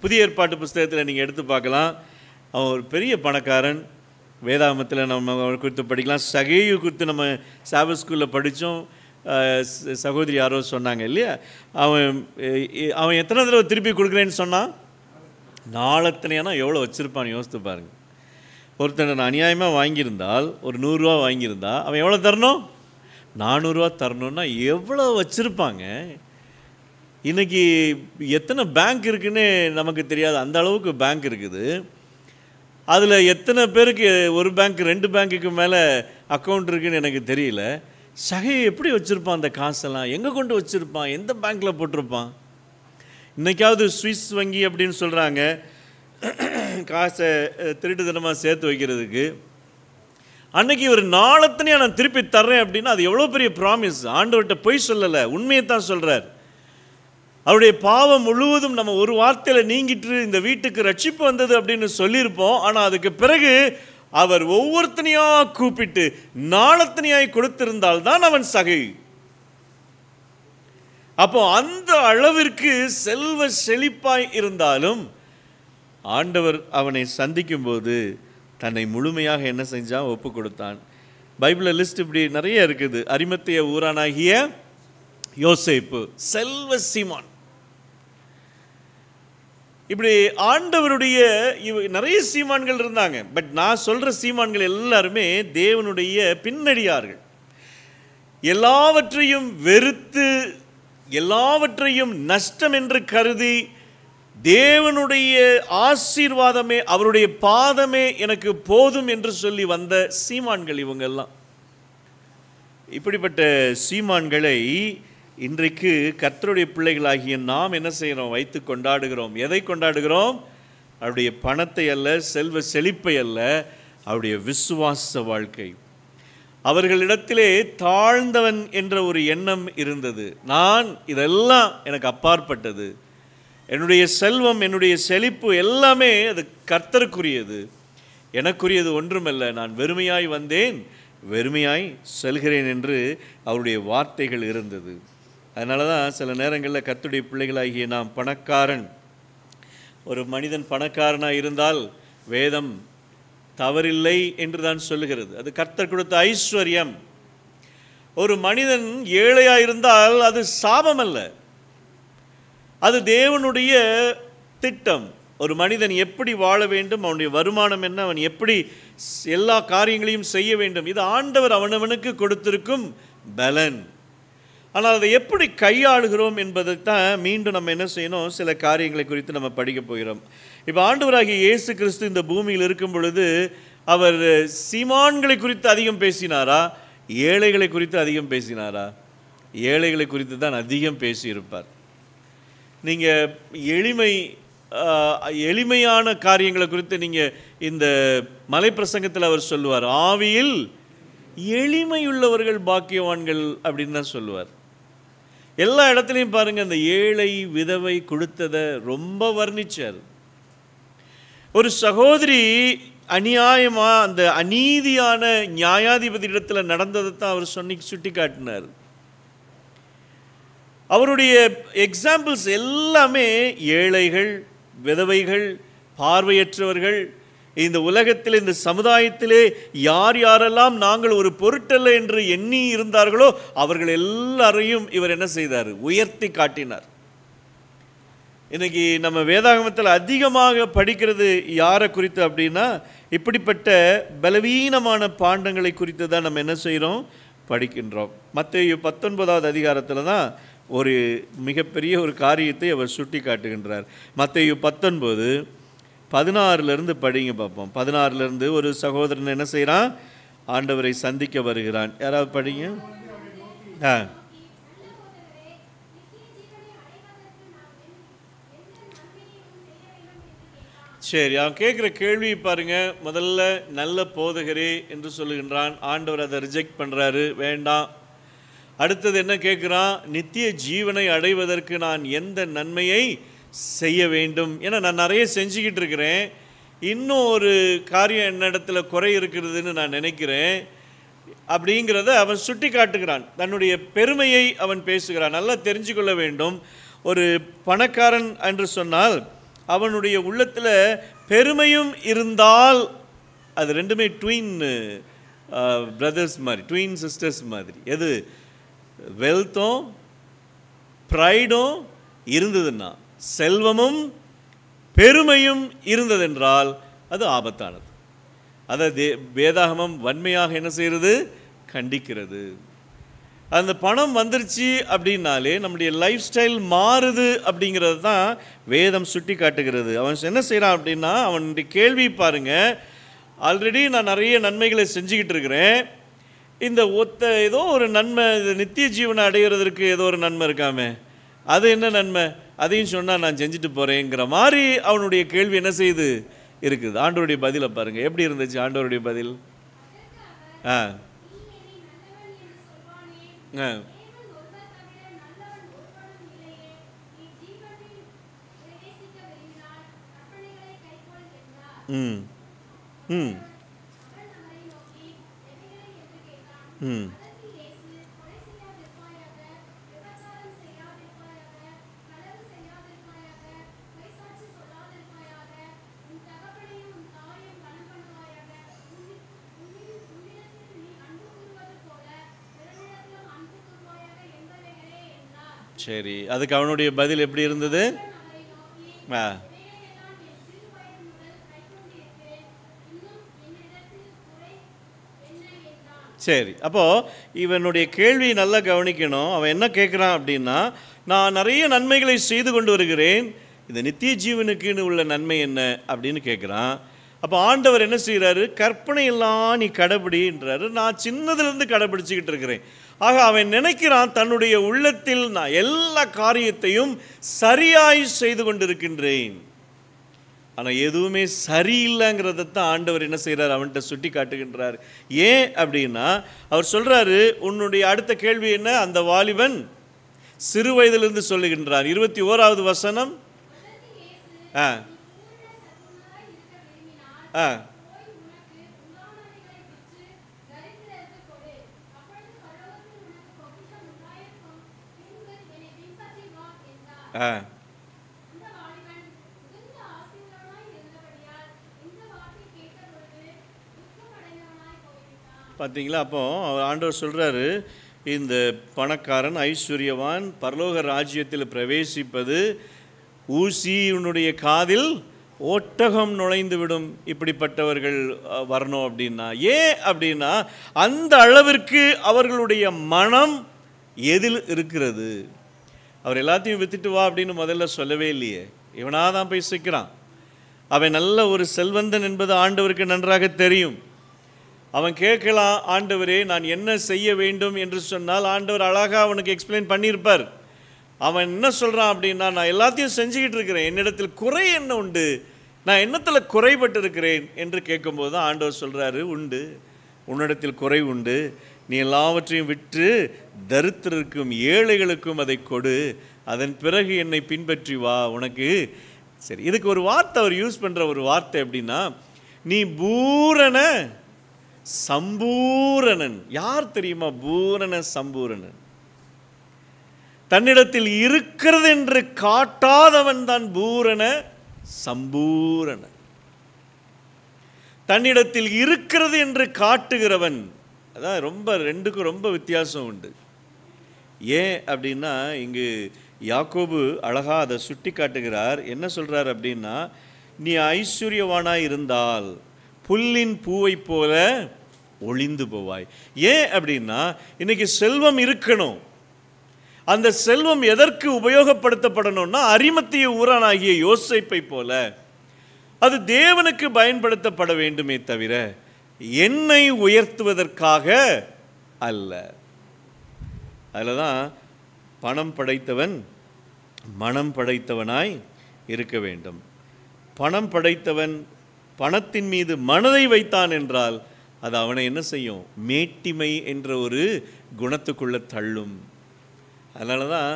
புதிய ஏற்பாட்டு புஸ்தகத்தில் நீங்கள் எடுத்து பார்க்கலாம். அவன் ஒரு பெரிய பணக்காரன். வேதாகமத்தில் நம்ம குறித்து படிக்கலாம். சகேயு குறித்து நம்ம சாபத் ஸ்கூலில் படித்தோம். சகோதரி யாரோ சொன்னாங்க இல்லையா? அவன் எத்தனை தடவை திருப்பி கொடுக்குறேன்னு சொன்னான்? நாளத்தனையானா எவ்வளோ வச்சுருப்பான் யோசித்து பாருங்க. ஒருத்தன் அநியாயமாக வாங்கியிருந்தால், ஒரு 100 ரூபா வாங்கியிருந்தா அவன் எவ்வளோ தரணும்? 400 ரூபா தரணுன்னா எவ்வளோ வச்சுருப்பாங்க. இன்றைக்கி எத்தனை பேங்க் இருக்குன்னு நமக்கு தெரியாது, அந்த அளவுக்கு பேங்க் இருக்குது. அதில் எத்தனை பேருக்கு ஒரு பேங்க் 2 பேங்க்குக்கு மேலே அக்கௌண்ட் இருக்குதுன்னு எனக்கு தெரியல. சகை எப்படி வச்சுருப்பான்? அந்த காசெல்லாம் எங்கே கொண்டு வச்சுருப்பான்? எந்த பேங்க்கில் போட்டிருப்பான்? இன்றைக்காவது சுவிஸ் வங்கி அப்படின்னு சொல்கிறாங்க, காசை திருட்டுத்தனமாக சேர்த்து வைக்கிறதுக்கு. அன்னைக்கு ஒரு நாளத்தனையாக நான் திருப்பி தர்றேன் அப்படின்னா அது எவ்வளோ பெரிய ப்ராமிஸ். ஆண்டவர்கிட்ட பொய் சொல்லலை, உண்மையை தான் சொல்கிறார். அவருடைய பாவம் முழுவதும் நம்ம ஒரு வார்த்தையில் நீங்கிட்டு இந்த வீட்டுக்கு ரட்சிப்பு வந்தது அப்படின்னு சொல்லியிருப்போம். ஆனால் அதுக்கு பிறகு அவர் ஒவ்வொருத்தனையாக கூப்பிட்டு நாளத்தனையாய் கொடுத்திருந்தால் தான் அவன் சகை. அப்போ அந்த அளவிற்கு செல்வ செழிப்பாய் இருந்தாலும் ஆண்டவர் அவனை சந்திக்கும் போது தன்னை முழுமையாக என்ன செஞ்சான்? ஒப்பு கொடுத்தான். பைபிளில் லிஸ்ட் இப்படி நிறைய இருக்குது. அரிமத்திய ஊரானாகிய யோசேப்பு, செல்வ சீமான், இப்படி ஆண்டவருடைய நிறைய சீமான்கள் இருந்தாங்க. பட் நான் சொல்ற சீமான்கள் எல்லாருமே தேவனுடைய பின்னடியார்கள். எல்லாவற்றையும் வெறுத்து, எல்லாவற்றையும் நஷ்டம் என்று கருதி, தேவனுடைய ஆசீர்வாதமே, அவருடைய பாதமே எனக்கு போதும் என்று சொல்லி வந்த சீமான்கள் இவங்கெல்லாம். இப்படிப்பட்ட சீமான்களை இன்றைக்கு கர்த்தருடைய பிள்ளைகளாகிய நாம் என்ன செய்கிறோம்? வைத்து கொண்டாடுகிறோம். எதை கொண்டாடுகிறோம்? அவருடைய பணத்தை அல்ல, செல்வ செழிப்பை அல்ல, அவருடைய விசுவாச வாழ்க்கை. அவர்களிடத்திலே தாழ்ந்தவன் என்ற ஒரு எண்ணம் இருந்தது. நான் இதெல்லாம் எனக்கு அப்பாற்பட்டது, என்னுடைய செல்வம், என்னுடைய செழிப்பு எல்லாமே அது கர்த்தருக்குரியது, எனக்குரியது ஒன்றுமல்ல, நான் வெறுமையாய் வந்தேன், வெறுமையாய் செல்கிறேன் என்று அவருடைய வார்த்தைகள் இருந்தது. அதனால தான் சில நேரங்களில் கர்த்தருடைய பிள்ளைகளாகிய நாம் பணக்காரன், ஒரு மனிதன் பணக்காரனாக இருந்தால் வேதம் தவறில்லை என்று தான் சொல்லுகிறது. அது கர்த்தர் கொடுத்த ஐஸ்வர்யம். ஒரு மனிதன் ஏழையாக இருந்தால் அது சாபம் அல்ல, அது தேவனுடைய திட்டம். ஒரு மனிதன் எப்படி வாழ வேண்டும், அவனுடைய வருமானம் என்ன, அவன் எப்படி எல்லா காரியங்களையும் செய்ய வேண்டும், இது ஆண்டவர் அவனவனுக்கு கொடுத்திருக்கும் பலன். ஆனால் அதை எப்படி கையாளுகிறோம் என்பதைத்தான் மீண்டும் நம்ம என்ன செய்யணும்? சில காரியங்களை குறித்து நம்ம படிக்க போகிறோம். இப்போ ஆண்டவராகிய இயேசு கிறிஸ்து இந்த பூமியில் இருக்கும் பொழுது அவர் சீமான்களை குறித்து அதிகம் பேசினாரா, ஏழைகளை குறித்து அதிகம் பேசினாரா? ஏழைகளை குறித்து தான் அதிகம் பேசியிருப்பார். நீங்கள் எளிமையான காரியங்களை குறித்து நீங்கள் இந்த மலை பிரசங்கத்தில் அவர் சொல்லுவார், ஆவியில் எளிமையுள்ளவர்கள் பாக்கியவான்கள் அப்படின்னு தான் சொல்லுவார். எல்லா இடத்துலையும் பாருங்கள், அந்த ஏழை விதவை கொடுத்ததை ரொம்ப வர்ணிச்சார். ஒரு சகோதரி அநியாயமாக அந்த அநீதியான நியாயாதிபதி இடத்துல நடந்ததை தான் அவர் சுட்டி காட்டினார். அவருடைய எக்ஸாம்பிள்ஸ் எல்லாமே ஏழைகள், விதவைகள், பார்வையற்றவர்கள். இந்த உலகத்தில், இந்த சமுதாயத்திலே யார் யாரெல்லாம் நாங்கள் ஒரு பொருட்டல்ல என்று எண்ணி இருந்தார்களோ அவர்கள் எல்லாரையும் இவர் என்ன செய்தார்? உயர்த்தி காட்டினார். இன்னைக்கு நம்ம வேதாகமத்தில் அதிகமாக படிக்கிறது யாரை குறித்து அப்படின்னா, இப்படிப்பட்ட பலவீனமான பாண்டங்களை குறித்து தான் நம்ம என்ன செய்கிறோம்? படிக்கின்றோம். மத்தேயு 19வது அதிகாரத்தில் தான் ஒரு மிகப்பெரிய ஒரு காரியத்தை அவர் சுட்டி காட்டுகின்றார். மத்தேயு 19:16 படிங்க பார்ப்போம். 16 ஒரு சகோதரன் என்ன செய்கிறான்? ஆண்டவரை சந்திக்க வருகிறான். யாராவது படிங்க. சரி, அவன் கேட்குற கேள்வி பாருங்க. முதல்ல நல்ல போதகரே என்று சொல்லுகின்றான். ஆண்டவர் அதை ரிஜெக்ட் பண்ணுறாரு, வேண்டாம். அடுத்தது என்ன கேட்குறான்? நித்திய ஜீவனை அடைவதற்கு நான் எந்த நன்மையை செய்ய வேண்டும்? ஏன்னா நான் நிறைய செஞ்சுக்கிட்டு இருக்கிறேன், இன்னும் ஒரு காரியம் என்னிடத்துல குறை இருக்கிறதுன்னு நான் நினைக்கிறேன் அப்படிங்கிறத அவன் சுட்டி காட்டுகிறான். தன்னுடைய பெருமையை அவன் பேசுகிறான். நல்லா தெரிஞ்சுக்கொள்ள வேண்டும், ஒரு பணக்காரன் என்று சொன்னால் அவனுடைய உள்ளத்தில் பெருமையும் இருந்தால், அது ரெண்டுமே ட்வின் பிரதர்ஸ் மாதிரி, ட்வின் சிஸ்டர்ஸ் மாதிரி. எது? வெல்த்தும் ப்ரைடும் இருந்ததுன்னா, செல்வமும் பெருமையும் இருந்ததென்றால் அது ஆபத்தானது. அதை வேதாகமம் வன்மையாக என்ன செய்கிறது? கண்டிக்கிறது. அந்த பணம் வந்துருச்சு அப்படின்னாலே நம்முடைய லைஃப் ஸ்டைல் மாறுது அப்படிங்கிறது தான் வேதம் சுட்டி காட்டுகிறது. அவன் என்ன செய்கிறான் அப்படின்னா, அவனுடைய கேள்வி பாருங்க, ஆல்ரெடி நான் நிறைய நன்மைகளை செஞ்சுக்கிட்டு இருக்கிறேன், இந்த ஏதோ ஒரு நன்மை, நித்திய ஜீவனை அடைகிறதுக்கு ஏதோ ஒரு நன்மை இருக்காமே, அது என்ன நன்மை, அதையும் சொன்னால் நான் செஞ்சுட்டு போகிறேங்கிற மாதிரி அவனுடைய கேள்வி என்ன செய்யுது இருக்குது. ஆண்டவருடைய பதிலை பாருங்கள், எப்படி இருந்துச்சு ஆண்டவருடைய பதில். ஆ ஆ ம் ம் ம் சரி, அதுக்கு அவனுடைய பதில் எப்படி இருந்தது. ஆ சரி, அப்போது இவனுடைய கேள்வி நல்லா கவனிக்கணும். அவன் என்ன கேட்குறான் அப்படின்னா, நான் நிறைய நன்மைகளை செய்து கொண்டு வருகிறேன், இந்த நித்திய ஜீவனுக்குன்னு உள்ள நன்மை என்ன அப்படின்னு கேட்குறான். அப்போ ஆண்டவர் என்ன செய்கிறாரு, கற்பனை எல்லாம் நீ கடைபிடின்றாரு. நான் சின்னதுலேருந்து கடைபிடிச்சிக்கிட்டு இருக்கிறேன். ஆக அவன் நினைக்கிறான் தன்னுடைய உள்ளத்தில் நான் எல்லா காரியத்தையும் சரியாய் செய்து கொண்டிருக்கின்றேன். ஆனால் எதுவுமே சரியில்லைங்கிறத தான் ஆண்டவர் என்ன செய்கிறார், அவன்கிட்ட சுட்டி காட்டுகின்றார். ஏன் அப்படின்னா அவர் சொல்கிறாரு, உன்னுடைய அடுத்த கேள்வி என்ன. அந்த வாலிபன் சிறு வயதிலிருந்து சொல்லுகின்றார். 21வது வசனம். ஆ ஆ ஆ பார்த்தீங்களா. அப்போ ஆண்டவர் சொல்கிறாரு, இந்த பணக்காரன் ஐஸ்வர்யவான் பரலோக ராஜ்யத்தில் பிரவேசிப்பது ஊசியினுடைய காதில் ஒட்டகம் நுழைந்து விடும், இப்படிப்பட்டவர்கள் வரணும் அப்படின்னா. ஏன் அப்படின்னா அந்த அளவிற்கு அவர்களுடைய மனம் எதில் இருக்கிறது. அவர் எல்லாத்தையும் வித்துட்டு வா அப்படின்னு முதல்ல சொல்லவே இல்லையே, இவனாக தான் போய் சிக்கிறான். அவன் நல்ல ஒரு செல்வந்தன் என்பது ஆண்டவருக்கு நன்றாக தெரியும். அவன் கேட்கலாம், ஆண்டவரே நான் என்ன செய்ய வேண்டும் என்று சொன்னால் ஆண்டவர் அழகாக அவனுக்கு எக்ஸ்பிளைன் பண்ணியிருப்பார். அவன் என்ன சொல்கிறான் அப்படின்னா, நான் எல்லாத்தையும் செஞ்சுக்கிட்டு இருக்கிறேன், என்னிடத்தில் குறை என்ன உண்டு, நான் என்னத்தில் குறைபட்டு இருக்கிறேன் என்று கேட்கும்போது தான் ஆண்டவர் சொல்கிறாரு, உண்டு, உன்னிடத்தில் குறை உண்டு, நீ எல்லாவற்றையும் விற்று தரித்திரருக்கும் ஏழைகளுக்கும் அதை கொடு, அதன் பிறகு என்னை பின்பற்றி வா, உனக்கு சரி. இதுக்கு ஒரு வார்த்தை அவர் யூஸ் பண்ணுற ஒரு வார்த்தை எப்படின்னா, நீ பூரண சம்பூரணன். யார் தெரியுமா பூரண சம்பூரணன்? தன்னிடத்தில் இருக்கிறது என்று காட்டாதவன் தான் பூரண சம்பூரணன். தன்னிடத்தில் இருக்கிறது என்று காட்டுகிறவன், அதான் ரொம்ப ரெண்டுக்கும் ரொம்ப வித்தியாசம் உண்டு. ஏன் அப்படின்னா இங்கு யாக்கோபு அழகா அதை சுட்டி காட்டுகிறார். என்ன சொல்றார் அப்படின்னா, நீ ஐஸ்வர்யவானாய் இருந்தால் புல்லின் பூவை போல ஒளிந்து போவாய். ஏன் அப்படின்னா இன்னைக்கு செல்வம் இருக்கணும். அந்த செல்வம் எதற்கு உபயோகப்படுத்தப்படணும்னா, அரிமத்திய ஊரானாகிய யோசேப்பை போல அது தேவனுக்கு பயன்படுத்தப்பட வேண்டுமே தவிர என்னை உயர்த்துவதற்காக அல்ல. அதில் தான் பணம் படைத்தவன் மனம் படைத்தவனாய் இருக்க வேண்டும். பணம் படைத்தவன் பணத்தின் மீது மனதை வைத்தான் என்றால் அது அவனை என்ன செய்யும், மேட்டிமை என்ற ஒரு குணத்துக்குள்ளே தள்ளும். அதனால தான்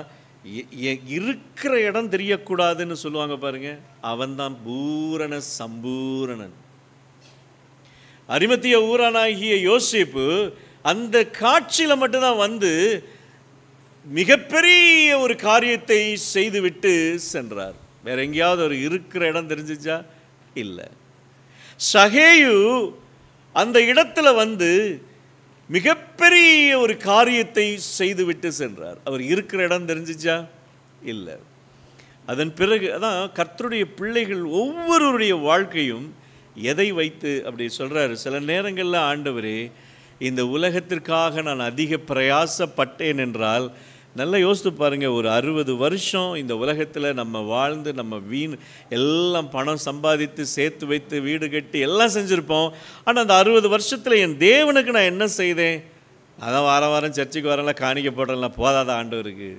இருக்கிற இடம் தெரியக்கூடாதுன்னு சொல்லுவாங்க பாருங்க, அவன்தான் பூரண சம்பூரணன். அரிமத்திய ஊரானாகிய யோசேப்பு அந்த காட்சியில் மட்டும்தான் வந்து மிகப்பெரிய ஒரு காரியத்தை செய்துவிட்டு சென்றார். வேற எங்கேயாவது ஒரு இருக்கிற இடம் தெரிஞ்சிச்சா? இல்லை. சகேயு அந்த இடத்துல வந்து மிகப்பெரிய ஒரு காரியத்தை செய்துவிட்டு சென்றார். அவர் இருக்கிற இடம் தெரிஞ்சிச்சா? இல்லை. அதன் பிறகு அதான் கர்த்தருடைய பிள்ளைகள் ஒவ்வொருவருடைய வாழ்க்கையும் எதை வைத்து அப்படி சொல்கிறாரு. சில நேரங்களில் ஆண்டவரே இந்த உலகத்திற்காக நான் அதிக பிரயாசப்பட்டேன் என்றால், நல்லா யோசித்து பாருங்கள், ஒரு 60 வருஷம் இந்த உலகத்தில் நம்ம வாழ்ந்து நம்ம எல்லாம் பணம் சம்பாதித்து சேர்த்து வைத்து வீடு கட்டி எல்லாம் செஞ்சுருப்போம். ஆனால் அந்த 60 வருஷத்தில் என் தேவனுக்கு நான் என்ன செய்தேன்? அதான் வாரம் வாரம் சர்ச்சுக்கு வரலாம், காணிக்க போடுறலாம், போதாத ஆண்டவருக்கு.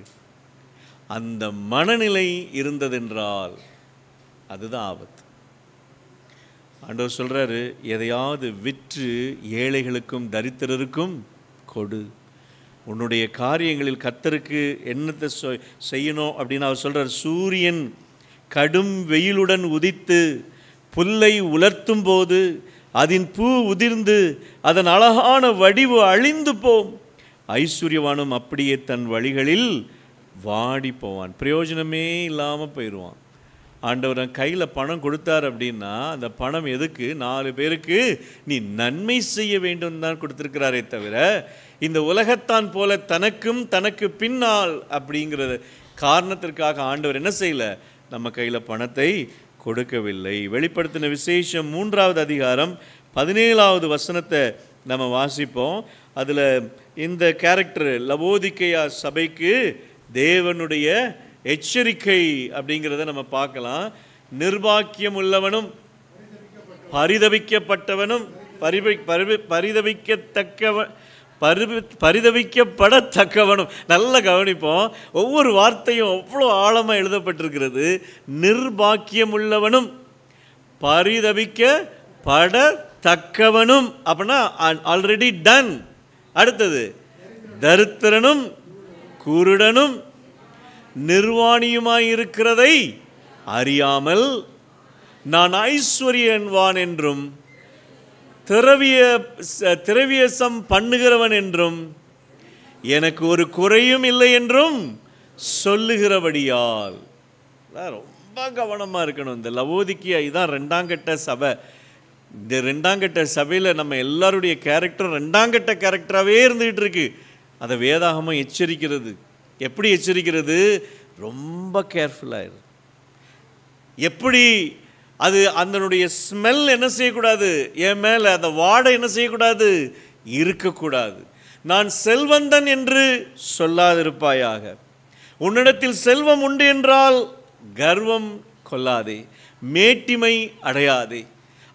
அந்த மனநிலை இருந்ததென்றால் அதுதான் ஆபத்து. ஆண்டவர் சொல்கிறாரு, எதையாவது விற்று ஏழைகளுக்கும் தரித்திரருக்கும் கொடு. உன்னுடைய காரியங்களில் கர்த்தருக்கு என்னத்தை செய்யணும் அப்படின்னு அவர் சொல்கிறார். சூரியன் கடும் வெயிலுடன் உதித்து புல்லை உலர்த்தும் போது அதன் பூ உதிர்ந்து அதன் அழகான வடிவு அழிந்து போம். ஐஸ்வர்யவானும் அப்படியே தன் வழிகளில் வாடி போவான், பிரயோஜனமே இல்லாமல் போயிடுவான். ஆண்டவர் கையில் பணம் கொடுத்தார் அப்படின்னா அந்த பணம் எதுக்கு? 4 பேருக்கு நீ நன்மை செய்ய வேண்டும் தான் கொடுத்துருக்கிறாரே தவிர இந்த உலகத்தான் போல தனக்கும் தனக்கு பின்னால் அப்படிங்கிற காரணத்திற்காக ஆண்டவர் என்ன செய்யல? நம்ம கையில் பணத்தை கொடுக்கவில்லை. வெளிப்படுத்தின விசேஷம் 3வது அதிகாரம் 17வது வசனத்தை நம்ம வாசிப்போம். அதில் இந்த கேரக்டர் லவோதிக்கேயா சபைக்கு தேவனுடைய எச்சரிக்கை அப்படிங்கிறத நம்ம பார்க்கலாம். நிர்பாக்கியம் உள்ளவனும் பரிதபிக்கப்பட்டவனும் பரிதபிக்கப்படத்தக்கவனும். நல்ல கவனிப்போம், ஒவ்வொரு வார்த்தையும் அவ்வளோ ஆழமாக எழுதப்பட்டிருக்கிறது. நிர்பாக்கியம் உள்ளவனும் பரிதபிக்கப்படத்தக்கவனும் அப்படின்னா ஆல்ரெடி டன். அடுத்தது தரித்திரனும் குருடனும் நிர்வாணியுமாயிருக்கிறதை அறியாமல் நான் ஐஸ்வர்யவான் என்றும் திரவியசம் பண்ணுகிறவன் என்றும் எனக்கு ஒரு குறையும் இல்லை என்றும் சொல்லுகிறபடியால். ரொம்ப கவனமாக இருக்கணும். இந்த லவோதிக்கேயா இதான் 2ஆம் கட்ட சபை. இந்த 2ஆம் கட்ட சபையில் நம்ம எல்லாருடைய கேரக்டர் 2ஆம் கட்ட கேரக்டராகவே இருந்துகிட்டு இருக்கு. அதை வேதாகமம் எச்சரிக்கிறது. எப்படி எச்சரிக்கிறது? ரொம்ப கேர்ஃபுல்லாக. எப்படி அது அதனுடைய ஸ்மெல் என்ன செய்யக்கூடாது? என் மேலே அந்த வாடை என்ன செய்யக்கூடாது? இருக்கக்கூடாது. நான் செல்வந்தன் என்று சொல்லாதிருப்பாயாக. உன்னிடத்தில் செல்வம் உண்டு என்றால் கர்வம் கொள்ளாதே, மேட்டிமை அடையாதே.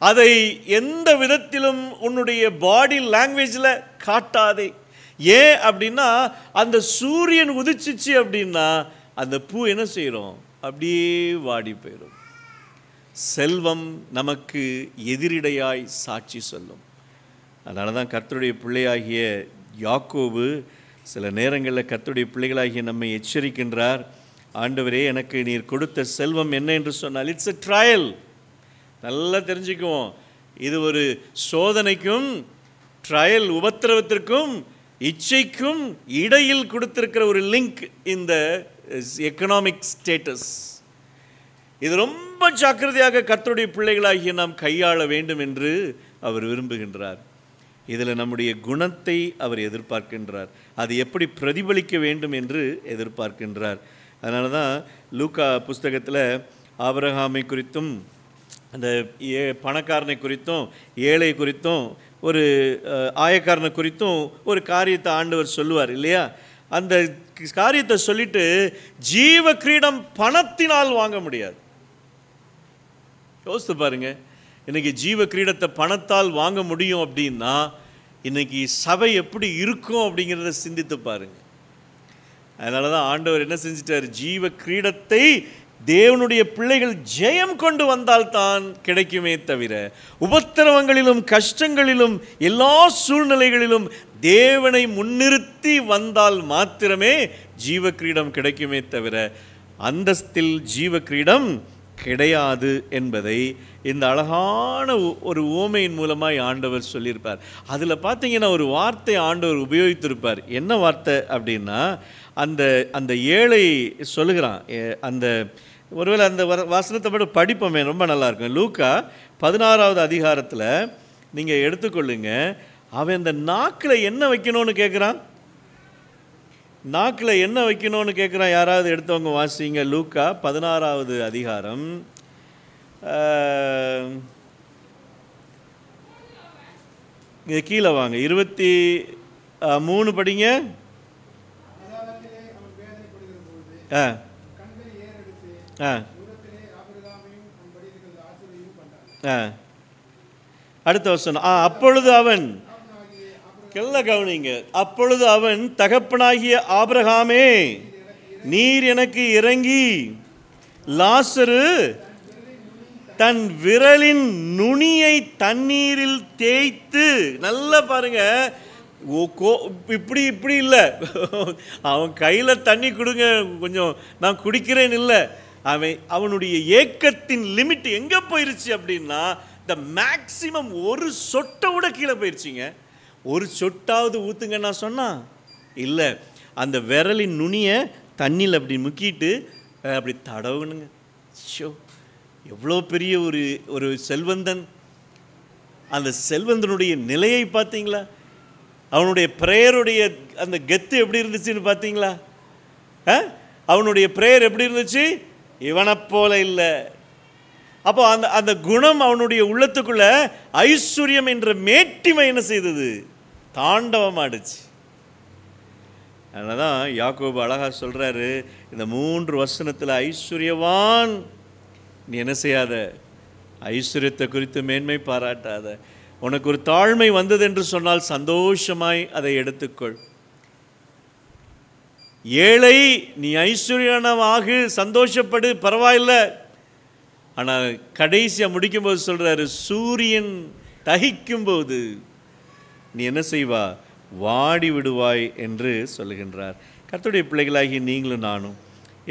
அதை எந்த விதத்திலும் உன்னுடைய பாடி லாங்குவேஜில் காட்டாதே. ஏன் அப்படின்னா அந்த சூரியன் உதிச்சிச்சு அப்படின்னா அந்த பூ என்ன செய்கிறோம்? அப்படியே வாடி போயிடும். செல்வம் நமக்கு எதிரிடையாய் சாட்சி சொல்லும். அதனால தான் கர்த்தருடைய பிள்ளையாகிய யாக்கோபு சில நேரங்களில் கர்த்தருடைய பிள்ளைகளாகிய நம்மை எச்சரிக்கின்றார். ஆண்டவரே, எனக்கு நீர் கொடுத்த செல்வம் என்ன என்று சொன்னால் இட்ஸ் எ ட்ரையல். நல்லா தெரிஞ்சுக்குவோம், இது ஒரு சோதனைக்கும் ட்ரையல் உபத்திரவத்திற்கும் இச்சைக்கும் இடையில் கொடுத்திருக்கிற ஒரு லிங்க் இந்த எக்கனாமிக் ஸ்டேட்டஸ். இது ரொம்ப ஜாக்கிரதையாக கர்த்தருடைய பிள்ளைகளாகிய நாம் கையாள வேண்டும் என்று அவர் விரும்புகின்றார். இதில் நம்முடைய குணத்தை அவர் எதிர்பார்க்கின்றார். அது எப்படி பிரதிபலிக்க வேண்டும் என்று எதிர்பார்க்கின்றார். அதனால தான் லூக்கா புஸ்தகத்தில் ஆபிரகாமை குறித்தும் அந்த பணக்காரனை குறித்தும் ஏழை குறித்தும் ஒரு ஆயக்காரனை குறித்தும் ஒரு காரியத்தை ஆண்டவர் சொல்லுவார் இல்லையா? அந்த காரியத்தை சொல்லிட்டு ஜீவ கிரீடம் பணத்தினால் வாங்க முடியாது. யோசித்து பாருங்க, இன்னைக்கு ஜீவ கிரீடத்தை பணத்தால் வாங்க முடியும் அப்படின்னா இன்னைக்கு சபை எப்படி இருக்கும் அப்படிங்கிறத சிந்தித்து பாருங்க. அதனால தான் ஆண்டவர் என்ன செஞ்சிட்டார்? ஜீவ கிரீடத்தை தேவனுடைய பிள்ளைகள் ஜெயம் கொண்டு வந்தால்தான் கிடைக்குமே தவிர உபத்திரவங்களிலும் கஷ்டங்களிலும் எல்லா சூழ்நிலைகளிலும் தேவனை முன்னிறுத்தி வந்தால் மாத்திரமே ஜீவ கிரீடம் கிடைக்குமே தவிர அந்தஸ்தில் ஜீவ கிரீடம் கிடையாது என்பதை இந்த அழகான ஒரு உவமையின் மூலமாய் ஆண்டவர் சொல்லியிருப்பார். அதில் பார்த்தீங்கன்னா ஒரு வார்த்தை ஆண்டவர் உபயோகித்திருப்பார். என்ன வார்த்தை அப்படின்னா, அந்த அந்த ஏழை சொல்லுகிறான். அந்த ஒருவேளை அந்த வசனத்தை மட்டும் படிப்போமே, ரொம்ப நல்லாயிருக்கும். லூக்கா 16வது அதிகாரத்தில் நீங்கள் எடுத்துக்கொள்ளுங்க. அவன் இந்த நாக்கில் என்ன வைக்கணும்னு கேட்குறான். நாக்கில் என்ன வைக்கணும்னு கேட்குறான். யாராவது எடுத்தவங்க வாசிங்க. லூக்கா 16வது அதிகாரம் இங்கே கீழே வாங்க, 23 படிங்க. அடுத்த வசனம். அப்பொழுது அவன் கவனிங்க. அப்பொழுது அவன் தகப்பனாகிய ஆபிரகாமே நீர் எனக்கு இறங்கி லாசரு தன் விரலின் நுனியை தண்ணீரில் தேய்த்து, நல்லா பாருங்க, இப்படி இப்படி இல்லை, அவன் கையில் தண்ணி கொடுங்க கொஞ்சம் நான் குடிக்கிறேன் இல்லை, அவனுடைய ஏக்கத்தின் லிமிட் எங்கே போயிருச்சு அப்படின்னா, இந்த மேக்சிமம் ஒரு சொட்டை விட கீழே போயிருச்சுங்க. ஒரு சொட்டாவது ஊற்றுங்க நான் சொன்னா இல்லை, அந்த விரலின் நுனியை தண்ணியில் அப்படி முக்கிட்டு அப்படி தடவுனுங்க. ஷோ, எவ்வளோ பெரிய ஒரு செல்வந்தன்! அந்த செல்வந்தனுடைய நிலையை பார்த்தீங்களா? அவனுடைய பிரேயருடைய அந்த கெத்து எப்படி இருந்துச்சுன்னு பார்த்தீங்களா? அவனுடைய பிரேயர் எப்படி இருந்துச்சு? இவனை போல இல்லை. அப்போ அந்த குணம் அவனுடைய உள்ளத்துக்குள்ள ஐஸ்வர்யம் என்ற மேட்டிமை என்ன செய்தது? தாண்டவமாடுச்சு. அதனால தான் யாக்கோபு அழகா சொல்றாரு, இந்த 3 வசனத்தில் ஐஸ்வர்யவான் நீ என்ன செய்யாத, ஐஸ்வர்யத்தை குறித்து மேன்மை பாராட்டாத. உனக்கு ஒரு தாழ்மை வந்தது என்று சொன்னால் சந்தோஷமாய் அதை எடுத்துக்கொள். ஏழை, நீ ஐஸ்வர்யவானாக சந்தோஷப்படு, பரவாயில்லை. ஆனால் கடைசியாக முடிக்கும்போது சொல்றாரு, சூரியன் தகிக்கும் போது நீ என்ன செய்வா, வாடி விடுவாய் என்று சொல்லுகின்றார். கர்த்தருடைய பிள்ளைகளாகி நீங்களும் நானும்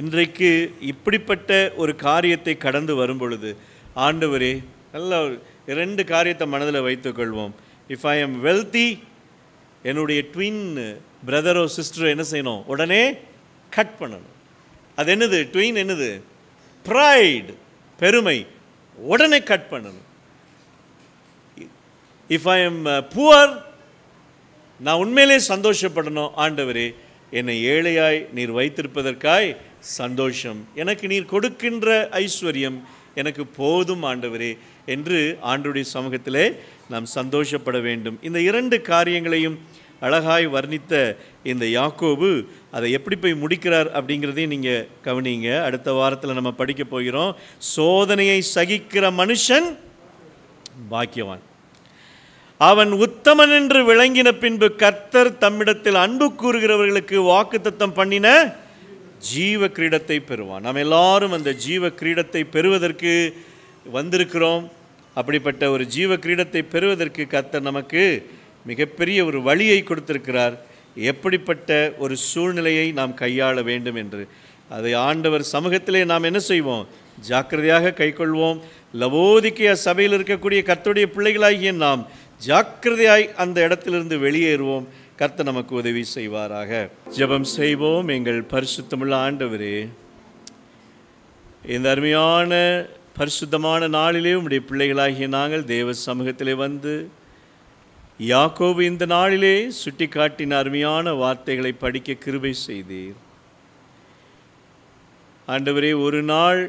இன்றைக்கு இப்படிப்பட்ட ஒரு காரியத்தை கடந்து வரும் பொழுது, ஆண்டவரே, நல்ல 2 காரியத்தை மனதில் வைத்துக்கொள்வோம். இஃப் ஐ எம் வெல்தி, என்னுடைய ட்வின் பிரதரோ சிஸ்டரோ என்ன செய்யணும்? உடனே கட் பண்ணணும். அது என்னது? ட்வின் என்னது? ப்ரைட், பெருமை. உடனே கட் பண்ணணும். இஃப் ஐ எம் புவர், நான் உண்மையிலே சந்தோஷப்படணும். ஆண்டவரே, என்னை ஏழையாய் நீர் வைத்திருப்பதற்காய் சந்தோஷம், எனக்கு நீர் கொடுக்கின்ற ஐஸ்வர்யம் எனக்கு போதும் ஆண்டவரே என்று ஆண்டவருடைய சமூகத்திலே நாம் சந்தோஷப்பட வேண்டும். இந்த 2 காரியங்களையும் அழகாய் வர்ணித்த இந்த யாக்கோபு அதை எப்படி போய் முடிக்கிறார் அப்படிங்கிறதையும் நீங்கள் கவனிங்க. அடுத்த வாரத்தில் நம்ம படிக்க போகிறோம். சோதனையை சகிக்கிற மனுஷன் பாக்கியவான், அவன் உத்தமன் என்று விளங்கின பின்பு கர்த்தர் தம்மிடத்தில் அன்பு கூறுகிறவர்களுக்கு வாக்குத்தத்தம் பண்ணின ஜீவ கிரீடத்தை பெறுவான். நாம் எல்லாரும் அந்த ஜீவ கிரீடத்தை பெறுவதற்கு வந்திருக்கிறோம். அப்படிப்பட்ட ஒரு ஜீவ கிரீடத்தை பெறுவதற்கு கர்த்தர் நமக்கு மிகப்பெரிய ஒரு வழியை கொடுத்திருக்கிறார். எப்படிப்பட்ட ஒரு சூழ்நிலையை நாம் கையாள வேண்டும் என்று அதை ஆண்டவர் சமூகத்திலே நாம் என்ன செய்வோம்? ஜாக்கிரதையாக கைக்கொள்வோம். லவோதிக்கேயா சபையில் இருக்கக்கூடிய கர்த்தருடைய பிள்ளைகளாகிய நாம் ஜாக்கிரதையாய் அந்த இடத்திலிருந்து வெளியேறுவோம். கர்த்தர் நமக்கு உதவி செய்வாராக. ஜெபம் செய்வோம். எங்கள் பரிசுத்தமுள்ள ஆண்டவரே, இந்த அருமையான பரிசுத்தமான நாளிலே உம்முடைய பிள்ளைகளாகிய நாங்கள் தேவ சமூகத்திலே வந்து யாக்கோபு இந்த நாளிலே சுட்டி காட்டின அருமையான வார்த்தைகளை படிக்க கிருபை செய்தீர். ஆண்டவரே, ஒரு நாள்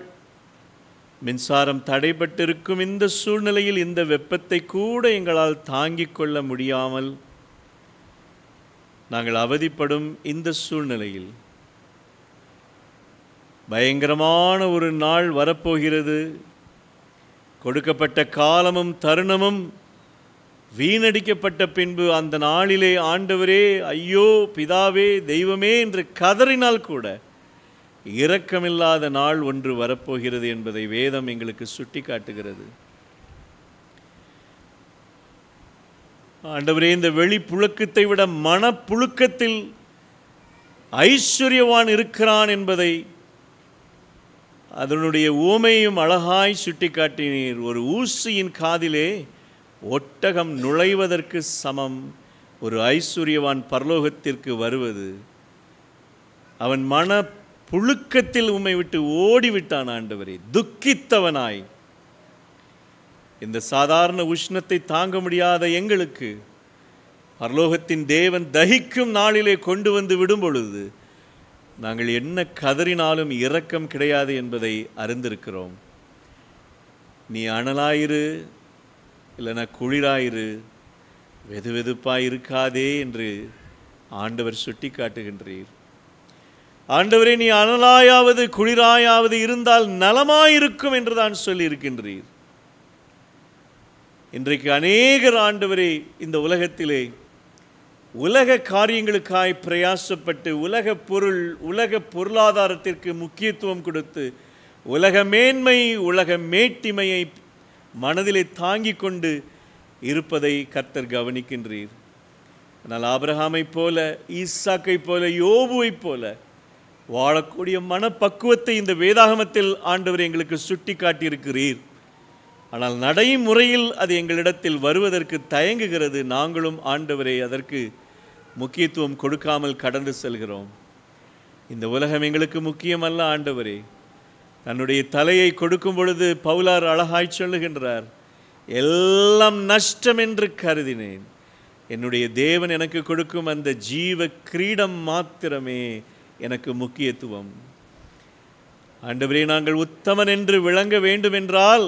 மின்சாரம் தடைபட்டிருக்கும் இந்த சூழ்நிலையில் இந்த வெப்பத்தை கூட எங்களால் தாங்கிக் கொள்ள முடியாமல் நாங்கள் அவதிப்படும் இந்த சூழ்நிலையில் பயங்கரமான ஒரு நாள் வரப்போகிறது. கொடுக்கப்பட்ட காலமும் தருணமும் வீணடிக்கப்பட்ட பின்பு அந்த நாளிலே ஆண்டவரே, ஐயோ பிதாவே, தெய்வமே என்று கதறினால் கூட இரக்கமில்லாத நாள் ஒன்று வரப்போகிறது என்பதை வேதம் எங்களுக்கு சுட்டி காட்டுகிறது. ஆண்டவரே, இந்த வெளி புழுக்கத்தை விட மனப்புழுக்கத்தில் ஐஸ்வர்யவான் இருக்கிறான் என்பதை அதனுடைய ஊமையும் அழகாய் சுட்டி காட்டினீர். ஒரு ஊசியின் காதிலே ஒட்டகம் நுழைவதற்கு சமம் ஒரு ஐஸ்வர்யவான் பரலோகத்திற்கு வருவது. அவன் மன புழுக்கத்தில் உம்மை விட்டு ஓடிவிட்டான் ஆண்டவரே, துக்கித்தவனாய். இந்த சாதாரண உஷ்ணத்தை தாங்க முடியாத எங்களுக்கு பரலோகத்தின் தேவன் தகிக்கும் நாளிலே கொண்டு வந்து விடும் பொழுது நாங்கள் என்ன கதறினாலும் இரக்கம் கிடையாது என்பதை அறிந்திருக்கிறோம். நீ அனலாயிரு, இல்லைனா குளிராயிரு, வெது வெதுப்பாய் இருக்காதே என்று ஆண்டவர் சுட்டி காட்டுகின்றீர். ஆண்டவரே, நீ அனலாயாவது குளிராயாவது இருந்தால் நலமாயிருக்கும் என்று தான் சொல்லி இருக்கின்றீர். இன்றைக்கு அநேகர் ஆண்டவரே இந்த உலகத்திலே உலக காரியங்களுக்காய் பிரயாசப்பட்டு உலக பொருளாதாரத்திற்கு முக்கியத்துவம் கொடுத்து உலக மேன்மை உலக மேட்டிமையை மனதிலே தாங்கிக் கொண்டு இருப்பதை கர்த்தர் கவனிக்கின்றீர். ஆனால் ஆபிரகாமைப் போல, ஈசாக்கைப் போல, யோபுவைப் போல வாழக்கூடிய மனப்பக்குவத்தை இந்த வேதாகமத்தில் ஆண்டவர் எங்களுக்கு சுட்டி காட்டியிருக்கிறீர். ஆனால் நடைமுறையில் அது எங்களிடத்தில் வருவதற்கு தயங்குகிறது. நாங்களும் ஆண்டவரை அதற்கு முக்கியத்துவம் கொடுக்காமல் கடந்து செல்கிறோம். இந்த உலகம் எங்களுக்கு முக்கியமல்ல ஆண்டவரே. தன்னுடைய தலையை கொடுக்கும் பொழுது பவுலார் அழகாய் சொல்லுகின்றார், எல்லாம் நஷ்டம் என்று கருதினேன், என்னுடைய தேவன் எனக்கு கொடுக்கும் அந்த ஜீவ கிரீடம் மாத்திரமே எனக்கு முக்கியத்துவம். ஆண்டவரே, நாங்கள் உத்தமன் என்று விளங்க வேண்டும் என்றால்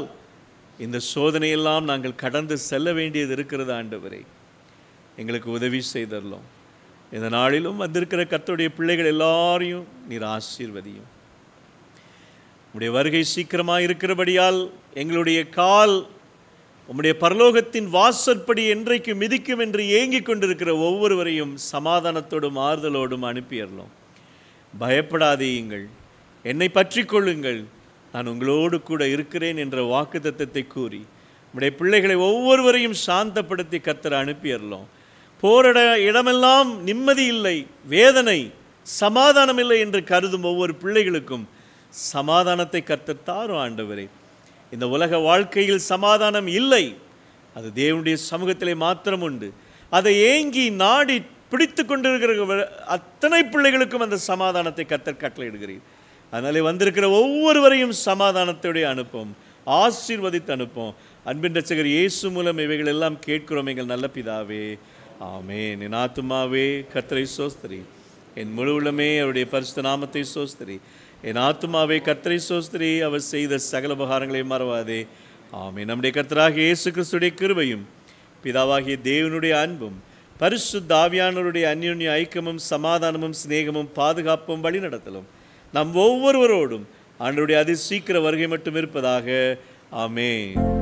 இந்த சோதனையெல்லாம் நாங்கள் கடந்து செல்ல வேண்டியது இருக்கிறது. ஆண்டவரே, எங்களுக்கு உதவி செய்தரலாம். இந்த நாளிலும் வந்திருக்கிற கர்த்தருடைய பிள்ளைகள் எல்லாரையும் நீர் ஆசீர்வதியும். உம்முடைய வருகை சீக்கிரமாக இருக்கிறபடியால் எங்களுடைய கால் உம்முடைய பரலோகத்தின் வாசற்படி என்றைக்கு மிதிக்கும் என்று ஏங்கிக் கொண்டிருக்கிற ஒவ்வொருவரையும் சமாதானத்தோடும் ஆறுதலோடும் அனுப்பியறலாம். பயப்படாதீங்கள், என்னை பற்றி கொள்ளுங்கள், நான் உங்களோடு கூட இருக்கிறேன் என்ற வாக்குத்தத்தத்தை கூறி உம்முடைய பிள்ளைகளை ஒவ்வொருவரையும் சாந்தப்படுத்தி கர்த்தர் அனுப்பியறலாம். போரிட இடமெல்லாம் நிம்மதி இல்லை, வேதனை, சமாதானம் இல்லை என்று கருதும் ஒவ்வொரு பிள்ளைகளுக்கும் சமாதானத்தை கர்த்தர் தாரும் ஆண்டவரே. இந்த உலக வாழ்க்கையில் சமாதானம் இல்லை, அது தேவனுடைய சமூகத்திலே மாத்திரம் உண்டு. அதை ஏங்கி நாடி பிடித்து கொண்டிருக்கிற அத்தனை பிள்ளைகளுக்கும் அந்த சமாதானத்தை கர்த்தர் கட்டளையிடுகிறீர். அதனாலே வந்திருக்கிற ஒவ்வொருவரையும் சமாதானத்தோடு அனுப்பும், ஆசீர்வதித்து அனுப்பும். அன்பின் இரட்சகர் இயேசு மூலம் இவைகள் எல்லாம் கேட்கிறோம் எங்கள் நல்ல பிதாவே, ஆமென். என் ஆத்துமாவே கர்த்தரை சோஸ்திரி, என் முழு உள்ளமே அவருடைய பரிசுத்த நாமத்தை சோஸ்திரி. என் ஆத்துமாவே கர்த்தரை சோஸ்திரி, அவர் செய்த சகல உபகாரங்களை மறவாதே, ஆமென். நம்முடைய கர்த்தராகிய இயேசு கிறிஸ்துடைய கிருபையும் பிதாவாகிய தேவனுடைய அன்பும் பரிசுத்த ஆவியானவருடைய அந்யோன்ய ஐக்கியமும் சமாதானமும் சிநேகமும் பாதுகாப்பும் வழி நடத்தலும் நம் ஒவ்வொருவரோடும் ஆண்டவருடைய அதிசீக்கிர வருகை மட்டும் இருப்பதாக. ஆமென்.